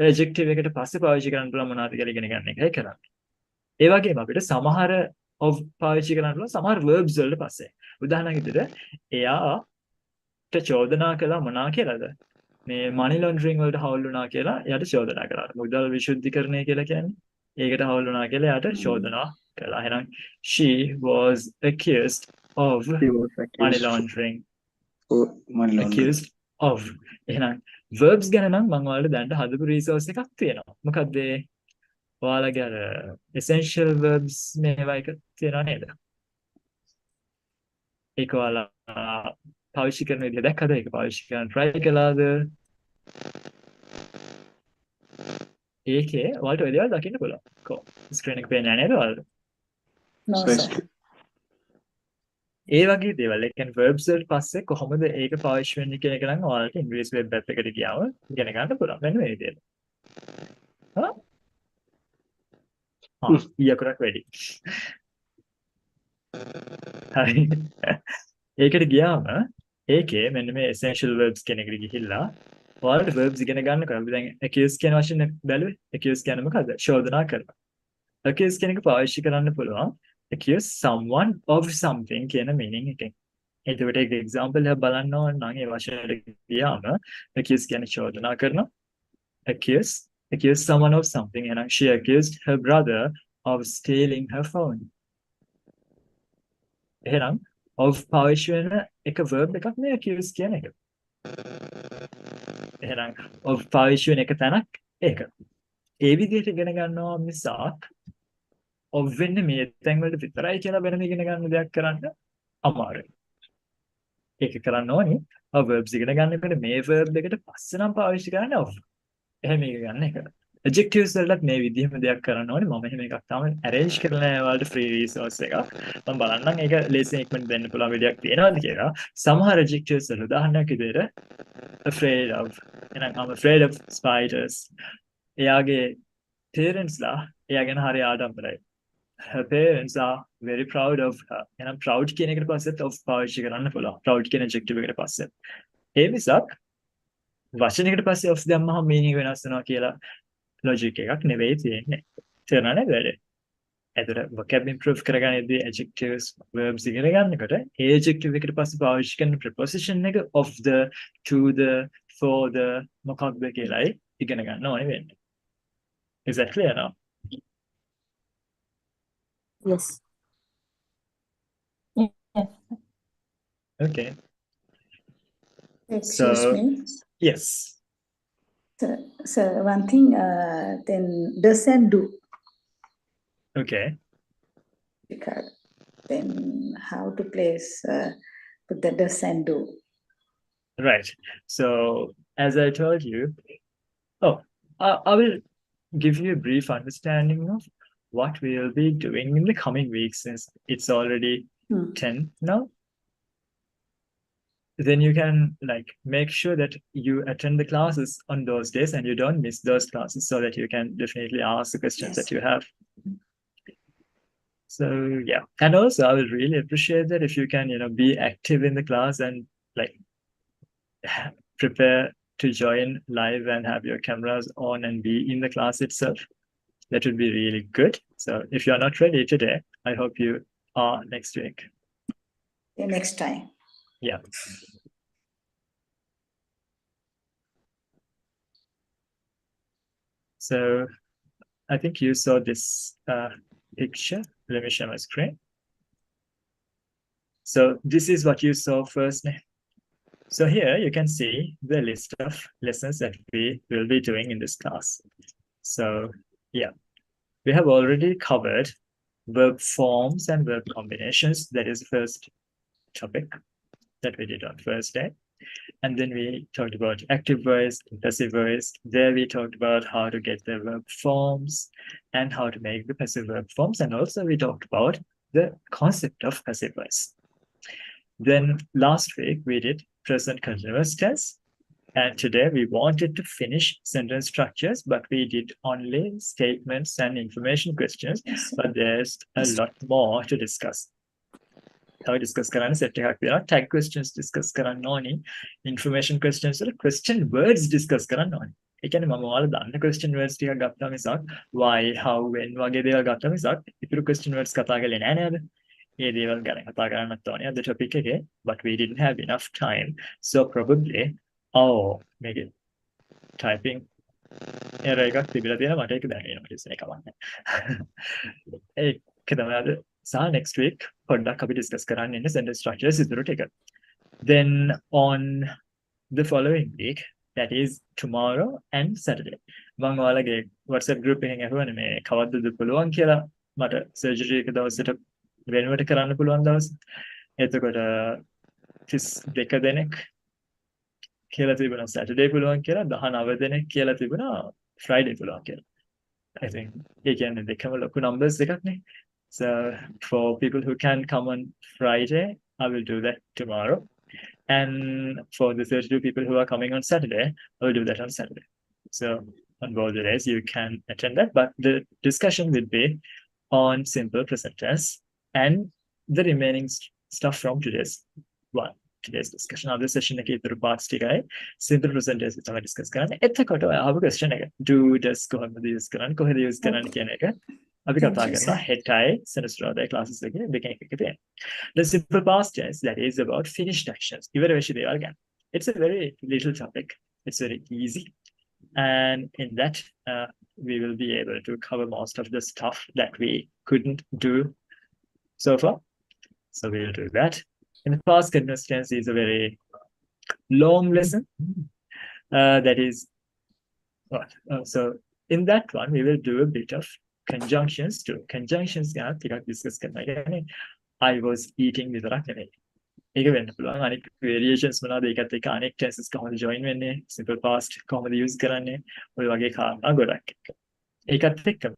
adjective එකට පස්සේ පාවිච්චි කරන්න පුළුවන් මොනවද කියලා ඉගෙන ගන්න එකයි කරන්නේ. ඒ වගේම අපිට සමහර of පාවිච්චි කරන්න පුළුවන් සමහර verbs වලට පස්සේ. උදාහරණයක් විදිහට එයාට චෝදනා කළා මොනවා කියලාද? මේ money laundering වලට හවුල් වුණා කියලා එයාට චෝදනා කළා. මුදල් විශුද්ධීකරණය කියලා කියන්නේ ඒකට හවුල් වුණා කියලා එයාට චෝදනා කළා. එහෙනම් she was accused of money laundering. money laundering. Accused of. එහෙනම් verbs ගැන නම් මම ඔයාලට දැන් හදපු resource එකක් තියෙනවා. මොකක්ද ඒ? ඔයාලගේ අර essential verbs මේවා එක තියෙනවා නේද? ඒක ඔයාලා පාවිච්චි කරන විදිහ දැක්කද? ඒක පාවිච්චි කරන්න try කළාද? ඒකේ ඔයාලට ඔය දේවල් දකින්න පුළුවන්. කොහොම? ස්ක්‍රීන් එක පේන්නේ නැහැ නේද ඔයාලට? No, sir. ඒ වගේ දේවල් ඒ කියන්නේ verbs වලට පස්සේ කොහොමද ඒක පාවිච්චි වෙන්නේ කියන එක නම් ඔයාලට ඉංග්‍රීසි වෙබ් ඇප් එකට ගියාම ඉගෙන ගන්න පුළුවන්. මෙන්න මේ විදිහට. ඊයකරක් වැඩි. හරි. ඒකට ගියාම ඒකේ මෙන්න මේ essential verbs කියන එකට ගිහිල්ලා ඔයාලට verbs ඉගෙන ගන්නකොට අපි දැන් accuse කියන වචනේ බැලුවේ. accuse කියන්නේ මොකද්ද? චෝදනා කරනවා. accuse කියන එක පාවිච්චි කරන්න පුළුවන්. accuse someone of something කියන meaning එකෙන්. එතකොට ඒක example එකක් බලන්න ඕන නම් ඒ වචනයට ගියාම accuse කියන්නේ චෝදනා කරනවා. accuse someone of something, and she accused her brother of stealing her phone. එහෙනම් of පාවිච්චි වෙන එක verb එකක් නේ accuse කියන එක. එහෙනම් of පාවිච්චි වෙන එක තැනක් ඒක. ඒ විදිහට ඉගෙන ගන්නවා මිසක් of වෙන්නේ මේ තැන් වලට විතරයි කියලා වෙනම ඉගෙන ගන්න දෙයක් කරන්න අමාරුයි. ඒක කරන්න ඕනේ verbs ඉගෙන ගන්නකොට මේ verb එකට පස්සේ නම් පාවිච්චි කරන්නේ of. එහෙම ඉගෙන ගන්න එක. adjectives වලත් මේ විදිහම දෙයක් කරන්න ඕනේ. මම එහෙම එකක් තාම arrange කරලා නැහැ ඔයාලට free resource එකක්. මම බලන්නම් ඒක ලේසියෙන් ඉක්මනට දෙන්න පුළුවන් විදියක් තියෙනවද කියලා. සමහර adjectives වල උදාහරණයක් විදිහට afraid of, එහෙනම් I'm afraid of spiders. එයාගේ parents ලා එයා ගැන හරි ආඩම්බරයි. Her parents are very proud of her. එහෙනම් proud කියන එකට පස්සෙත් of පාවිච්චි කරන්න පුළුවන්. proud කියන adjective එකට පස්සෙත්. ඒ මිසක් වචනයකට පස්සේ of දැම්මහම meaning වෙනස් වෙනවා කියලා logic එකක් නෙවෙයි තියෙන්නේ. තේරුණා නේද වැඩේ? එතකොට vocab improve කරගන්නදී adjectives verbs ඉගෙන ගන්නකොට ඒ adjective එකට පස්සේ පාවිච්චි කරන preposition එක of the, to the, for the මොකක්ද කියලායි ඉගෙන ගන්න ඕනේ වෙන්නේ. Is that clear now? Yes. Yes. Okay. Excuse So- me. Yes. So one thing, then does and do. Okay. Because then how to place put the does and do. Right. So, as I told you, I will give you a brief understanding of what we will be doing in the coming weeks since it's already 10 now. Then you can like make sure that you attend the classes on those days and you don't miss those classes so that you can definitely ask the questions Yes. that you have. So yeah, and also I will really appreciate that if you can, be active in the class and like prepare to join live and have your cameras on and be in the class itself. That would be really good. So if you're not ready today, I hope you are next week. The next time. Yeah. So I think you saw this picture. Let me share my screen. So this is what you saw first. So here you can see the list of lessons that we will be doing in this class. So yeah, we have already covered verb forms and verb combinations. That is the first topic that we did on first day. And then we talked about active voice, passive voice. There we talked about how to get the verb forms and how to make the passive verb forms. And also we talked about the concept of passive voice. Then last week we did present continuous tense. And today we wanted to finish sentence structures, but we did only statements and information questions. Yes. But there's a lot more to discuss. How discuss කරන්න set එකක් තියෙනවා. Tag questions discuss කරන්න ඕනි. Information questions වල question words discuss කරන්න ඕනි. ඒ කියන්නේ මම ඔයාලා දන්න question words ටිකක් ගත්තා මිසක් why, how, when වගේ දේවල් ගත්තා මිසක් ඉතුරු question words කතා කරලා නෑ නේද? ඒ දේවල් ගැන කතා කරන්නත් ඕනේ අද topic එකේ. But we didn't have enough time. So probably මේකේ typing error එකක් තිබිලා තියෙනවා. මට ඒක දැනෙනවා ඉතින් ඒක කවන්නේ. ඒක තමයි අද සහ next week පොඩ්ඩක් අපි discuss කරන්න ඉන්නේ sentence structures ඉතුරු ටික. Then on the following week, that is tomorrow and Saturday. මම ඔයාලගේ WhatsApp group එකෙන් අහුවනේ මේ කවද්දද පුළුවන් කියලා මට surgery එක දවසට වෙනුවට කරන්න පුළුවන් දවස්. එතකොට 32 දෙනෙක් කියලා තිබුණා Saturday පුළුවන් කියලා 19 දෙනෙක් කියලා තිබුණා Friday පුළුවන් කියලා. I think ඒ කියන්නේ දෙකම ලොකු numbers එකක් නේ. So for people who can come on Friday, I will do that tomorrow. And for the 32 people who are coming on Saturday, I will do that on Saturday. So on both the days you can attend that, but the discussion will be on simple present tense and the remaining stuff from today's discussion. Other session එකේ ඉතුරු parts ටිකයි simple present tense තමයි discuss කරන්නේ. එතකොට ඔයාව question එක do does කොහොමද use කරන්නේ කොහෙද use කරන්නේ කියන එක අපි කතා කරනවා හෙටයි සෙනසුරාදායි classes එකේ දෙකෙන් එකක තියෙන. The simple past tense, that is about finished actions. ඉවර වෙච්ච දේවල් ගැන. It's a very little topic. It's very easy. And in that, we will be able to cover most of the stuff that we couldn't do so far. So we will do that. In the past continuous tense is a very long lesson. That is what? So in that one, we will do a bit of conjunctions too. Conjunctions ගැන ටිකක් discuss කරනවා. කියන්නේ I was eating විතරක් නෙමෙයි. ඒක වෙන්න පුළුවන්. අනික variations මොනවාද? ඒකත් එක්ක අනෙක් tenses කොහොමද join වෙන්නේ? simple past කොහොමද use කරන්නේ? ඔය වගේ කාරණා ගොඩක් එක්ක. ඒකත් එක්කම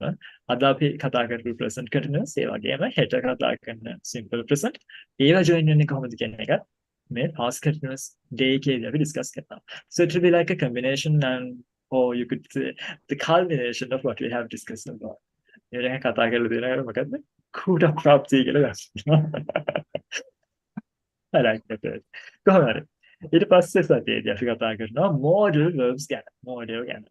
අද අපි කතා කරපු present continuous ඒ වගේම හෙට කතා කරන simple present ඒවා join වෙන්නේ කොහොමද කියන එක මේ past continuous day එකේදී අපි discuss කරනවා. So it will be like a combination and or you could say the culmination of what we have discussed about. ඒ දැන් කතා කරලා තියෙනවා මොකද්ද? කූට ප්‍රාප්තිය කියලා ගන්නවා. I like that word. කොහොමද? ඊට පස්සේ සතියේදී අපි කතා කරනවා modal verbs ගැන. modal ගැන.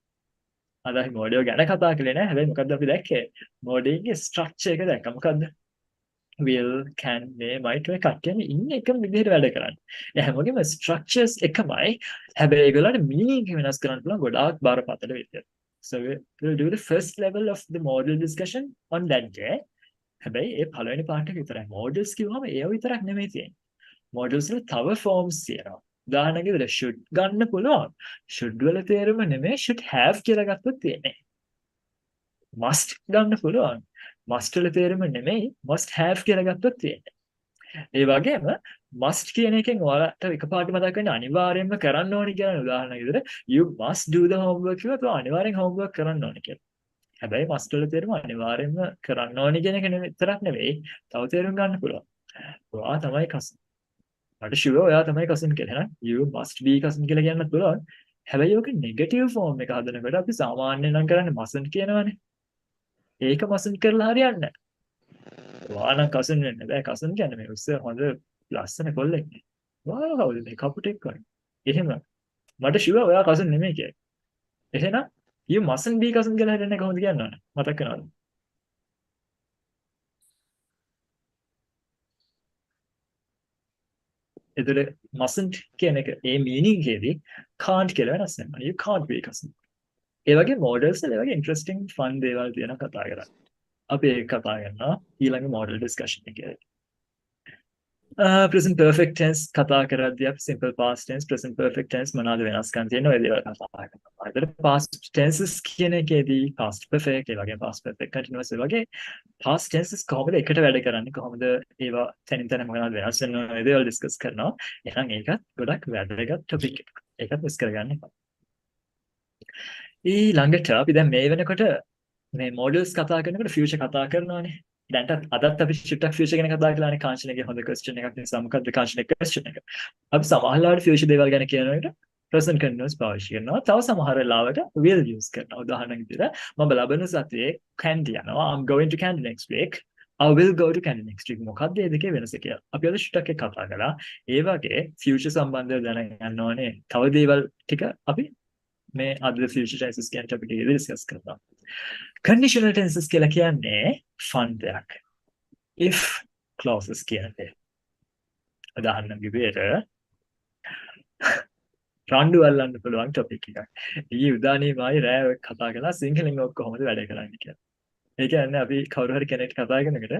අද අපි modal ගැන කතා කළේ නෑ. හැබැයි මොකද්ද අපි දැක්කේ? modal එකේ structure එක දැක්කා. මොකද්ද? will, can, may, might ඔය කට්ටියම ඉන්නේ එකම විදිහට වැඩ කරන්නේ. ඒ හැමෝගෙම structures එකමයි. හැබැයි ඒගොල්ලන්ට meaning එක වෙනස් කරන්න පුළුවන් ගොඩාක් බරපතල විදිහට. So we'll do the first level of the modal discussion on that day. හැබැයි ඒ පළවෙනි part එක විතරයි. modals කිව්වම ඒව විතරක් නෙමෙයි තියෙන්නේ. modals වල තව forms තියෙනවා. උදාහරණයක් විදිහට should ගන්න පුළුවන්. should වල තේරුම නෙමෙයි should have කියලා ගත්තොත් තියෙන්නේ. must ගන්න පුළුවන්. must වල තේරුම නෙමෙයි must have කියලා ගත්තොත් තියෙන්නේ. ඒ වගේම must කියන එකෙන් ඔයාලට එකපාරට මතක් වෙන්නේ අනිවාර්යයෙන්ම කරන්න ඕනි කියන උදාහරණයක් විදිහට you must do the homework කිව්වොත් ඔයා අනිවාර්යෙන් homework කරන්න ඕනි කියලා. හැබැයි must වල තේරුම අනිවාර්යෙන්ම කරන්න ඕනි කියන එක විතරක් නෙවෙයි තව තේරුම් ගන්න පුළුවන්. ඔයා තමයි cousin. මට sure ඔයා තමයි cousin කියලා. එහෙනම් you must be cousin කියලා කියන්නත් පුළුවන්. හැබැයි ඔක negative form එක හදනකොට අපි සාමාන්‍යයෙන් නම් කරන්නේ mustn't කියනවනේ. ඒක mustn't කරලා හරියන්නේ නැහැ. ඔයා නම් cousin වෙන්න බෑ. cousin කියන්නේ මේ උස්ස හොඳ ලස්සන කොල්ලෙක්. ඔයා කවුද මේ කපුටෙක් වගේ. එහෙම මට sure ඔයා cousin නෙමෙයි කියලා. එහෙනම් you mustn't be cousin කියලා හරියන්නේ කොහොමද කියන්නවනේ. මතක් කරනවද? එතකොට mustn't කියන එක ඒ meaning එකේදී can't කියලා වෙනස් වෙනවා. You can't be cousin. ඒ වගේ models වල ඒ වගේ interesting fun දේවල් තියෙනවා කතා කරන්න. අපි ඒක කතා කරනවා ඊළඟ model discussion එකේදී. present perfect tense කතා කරද්දී අපි simple past tense present perfect tense මොනවාද වෙනස්කම් තියෙනවා ඒ දේවල් කතා කරනවා. ඒතර past tenses කියන එකේදී past perfect ඒ වගේ past perfect continuous ඒ වගේ past tenses කොහොමද එකට වැඩ කරන්නේ කොහොමද ඒවා තනින් තන මොනවද වෙනස් වෙනවා ඒ දේවල් discuss කරනවා. එහෙනම් ඒකත් ගොඩක් වැදගත් topic එකක්. ඒකත් මිස් කරගන්න එපා. ඊළඟට අපි දැන් මේ වෙනකොට මේ models කතා කරනකොට future කතා කරනවානේ. දැන්ට අදත් අපි චුට්ටක් future ගැන කතා කළානේ කාංශනගේ හොඳ question එකක් නිසා මොකද්ද කාංශනගේ question එක. අපි සමහරවිට future දේවල් ගැන කියනකොට present continuous පාවිච්චි කරනවා. තව සමහර වෙලාවට will use කරනවා. උදාහරණයක් විදිහට මම ලබන සතියේ Candy යනවා. I'm going to Candy next week. I will go to Candy next week. මොකක්ද මේ දෙකේ වෙනස කියලා. අපි අද චුට්ටක් එක කතා කළා. ඒ වගේ future සම්බන්ධව දැනගන්න ඕනේ. තව දේවල් ටික අපි මේ අද future tenses කියන topic එකේදී discuss කරනවා. Conditional tenses කියලා කියන්නේ fun දෙයක්. If clauses කියන්නේ. උදාහරණයක් විදිහට රණ්ඩු අල්ලන්න පුළුවන් topic එකක්. ඊයේ උදානේ මායි රෑ කතා කළා සිංහලෙන් ඔක් කොහොමද වැඩ කරන්නේ කියලා. ඒ කියන්නේ අපි කවුරු හරි කෙනෙක්ට කතා කරනකොට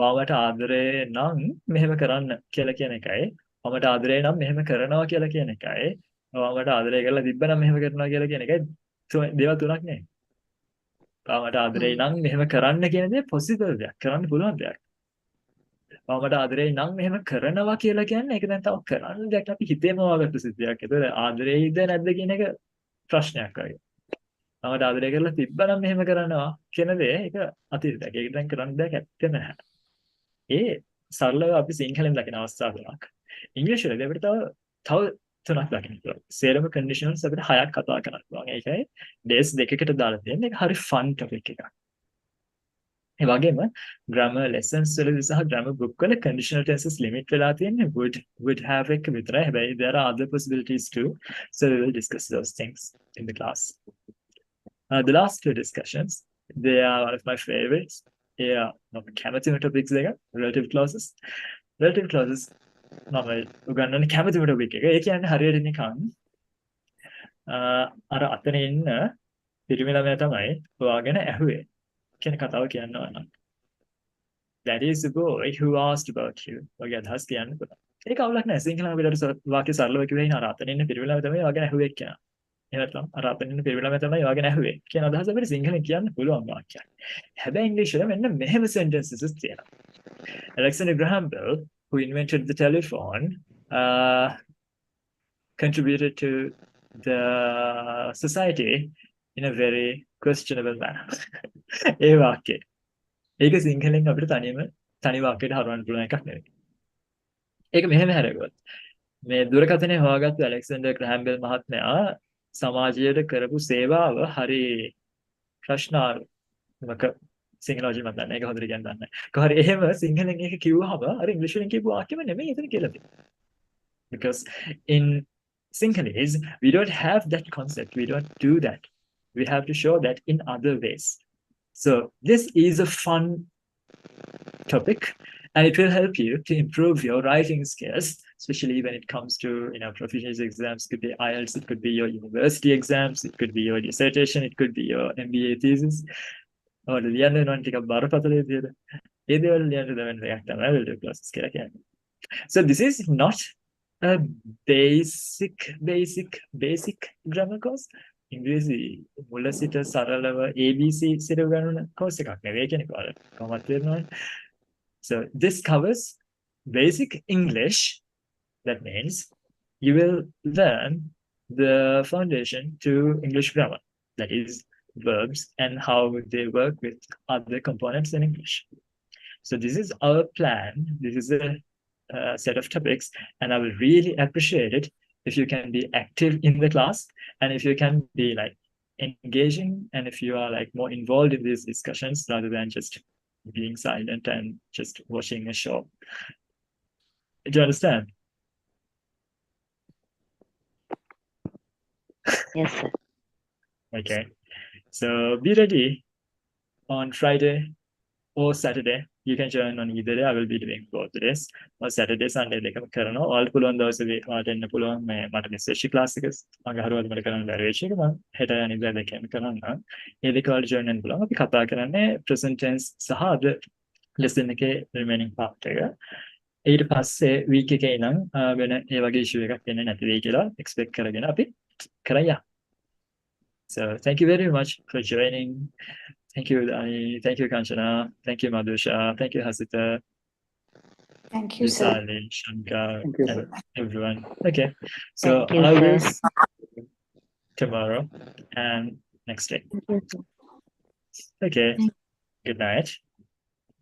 ඔයාලට ආදරේ නම් මෙහෙම කරන්න කියලා කියන එකයි. ඔයාලට ආදරේ නම් මෙහෙම කරනවා කියලා කියන එකයි. ඔයාලට ආදරේ කරලා තිබ්බනම් මෙහෙම කරනවා කියලා කියන එකයි දේවල් තුනක් නේ. ඔයාලට ආදරේ නම් මෙහෙම කරන්න කියන දේ possible දෙයක්. කරන්න පුළුවන් දෙයක්. ඔයාලට ආදරේ නම් මෙහෙම කරනවා කියලා කියන්නේ ඒක දැන් තව කරන්න දෙයක් අපි හිතේම වගත්තු සිද්ධියක්. ඒතකොට ආදරේයිද නැද්ද කියන එක ප්‍රශ්නයක් වගේ. ඔයාලට ආදරේ කරලා තිබ්බනම් මෙහෙම කරනවා කියන දේ ඒක අතීතයක්. ඒක දැන් කරන්න දෙයක් ඇත්තේ නැහැ. ඒ සරලව අපි සිංහලෙන් දකින අවස්ථා තුනක්. ඉංග්‍රීසි වලදී අපිට තව තුනක් දකින්න පුළුවන්. සේරම conditionals අපිට හයක් කතා කරන්න පුළුවන්. ඒකයි days දෙකකට දාලා තියෙන එක හරි fun topic එකක්. ඒ වගේම grammar lessons වලදී සහ grammar book වල conditional tenses limit වෙලා තියෙන්නේ would have එක විතරයි. හැබැයි there are other possibilities too. So we will discuss those things in the class. The last two discussions, they are one of my favorites. Yeah, කැමතිම topics දෙක relative clauses. Relative clauses මම උගන්වන්නේ කැමතිම topic එක. ඒ කියන්නේ හරියට නිකන් අර අතන ඉන්න පිරිමි ළමයා තමයි ඔයාගෙන ඇහුවේ කියන කතාව කියනවා නම්. That is the boy who asked about you. ඔයගේ අදහස් කියන්න පුළුවන්. ඒක අවුලක් නැහැ. සිංහල අපිට වාක්‍ය සරලව කිව්වේ ඉතින් අර අතන ඉන්න පිරිමි ළමයා තමයි ඔයාගෙන ඇහුවේ කියන. එහෙනම් අර අතන ඉන්න පිරිමි ළමයා තමයි ඔයාගෙන ඇහුවේ කියන අදහස අපිට සිංහලෙන් කියන්න පුළුවන් වාක්‍යයක්. හැබැයි ඉංග්‍රීසි වල මෙන්න මෙහෙම sentences තියෙනවා. Alexander Graham Bell who invented the telephone contributed to the society in a very questionable manner. ඒ වාක්‍යය. ඒක සිංහලෙන් අපිට තනි වාක්‍යයට හරවන්න පුළුවන් එකක් නෙවෙයි. ඒක මෙහෙම හැරෙගොත් මේ දුරකථනය හොයාගත්තු ඇලෙක්සැන්ඩර් ග්‍රෑම් බෙල් මහත්මයා සමාජයට කරපු සේවාව හරි ප්‍රශ්නාත්මක සිංහලෝජි මත දන්නේ. ඒක හොඳට කියන්න දන්නේ. කොහරි එහෙම සිංහලෙන් ඒක කිව්වහම අර ඉංග්‍රීසියෙන් කියපු වාක්‍යෙම නෙමෙයි එතන කියලා තියෙන්නේ. Because in Sinhalese, we don't have that concept. We don't do that. We have to show that in other ways. So this is a fun topic, and it will help you to improve your writing skills, especially when it comes to proficiency exams. It could be IELTS, it could be your university exams, it could be your dissertation, it could be your MBA thesis. Or the other one, take a So this is not a basic grammar course. ඉංග්‍රීසි මුල සිට සරලව ABC සිට ගන්න course එකක් නෙවෙයි කියන එක කොහොමද තේරෙනවද? So this covers basic English. That means you will learn the foundation to English grammar. That is verbs and how they work with other components in English. So this is our plan. This is a set of topics, and I will really appreciate it if you can be active in the class, and if you can be like engaging, and if you are like more involved in these discussions rather than just being silent and just watching a show. Do you understand? Yes, sir. Okay. So be ready on Friday or Saturday. You can join on either day. I will be doing both days. Or Saturday, Sunday, දෙකම කරනවා. ඔයාලට පුළුවන් දවසේ ඔයාලට එන්න පුළුවන් මේ මට මෙසේජ් ක්ලාස් එක අඟහරුවාද මට කරන්න බැරි වෙච්ච එක මම හෙට අනිද්දා දෙකම කරනවා. ඒ දෙක වල join වෙන්න පුළුවන්. අපි කතා කරන්නේ present tense සහ අද lesson එකේ remaining part එක. ඊට පස්සේ week එකේ ඉඳන් වෙන ඒ වගේ issue එකක් එන්නේ නැති වෙයි කියලා expect කරගෙන අපි කරaya. So thank you very much for joining. Thank you, Dani. Thank you, Kanchana. Thank you, Madhusha. Thank you, Hasita. Thank you, sir. Visali, Shankar, Thank you, and everyone. Okay. So Thank you, I will sir. see you tomorrow and next day. Okay. Good night.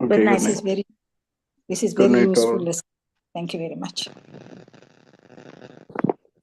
Okay, night. good night. This is Good very night, useful all. lesson. Thank you very much.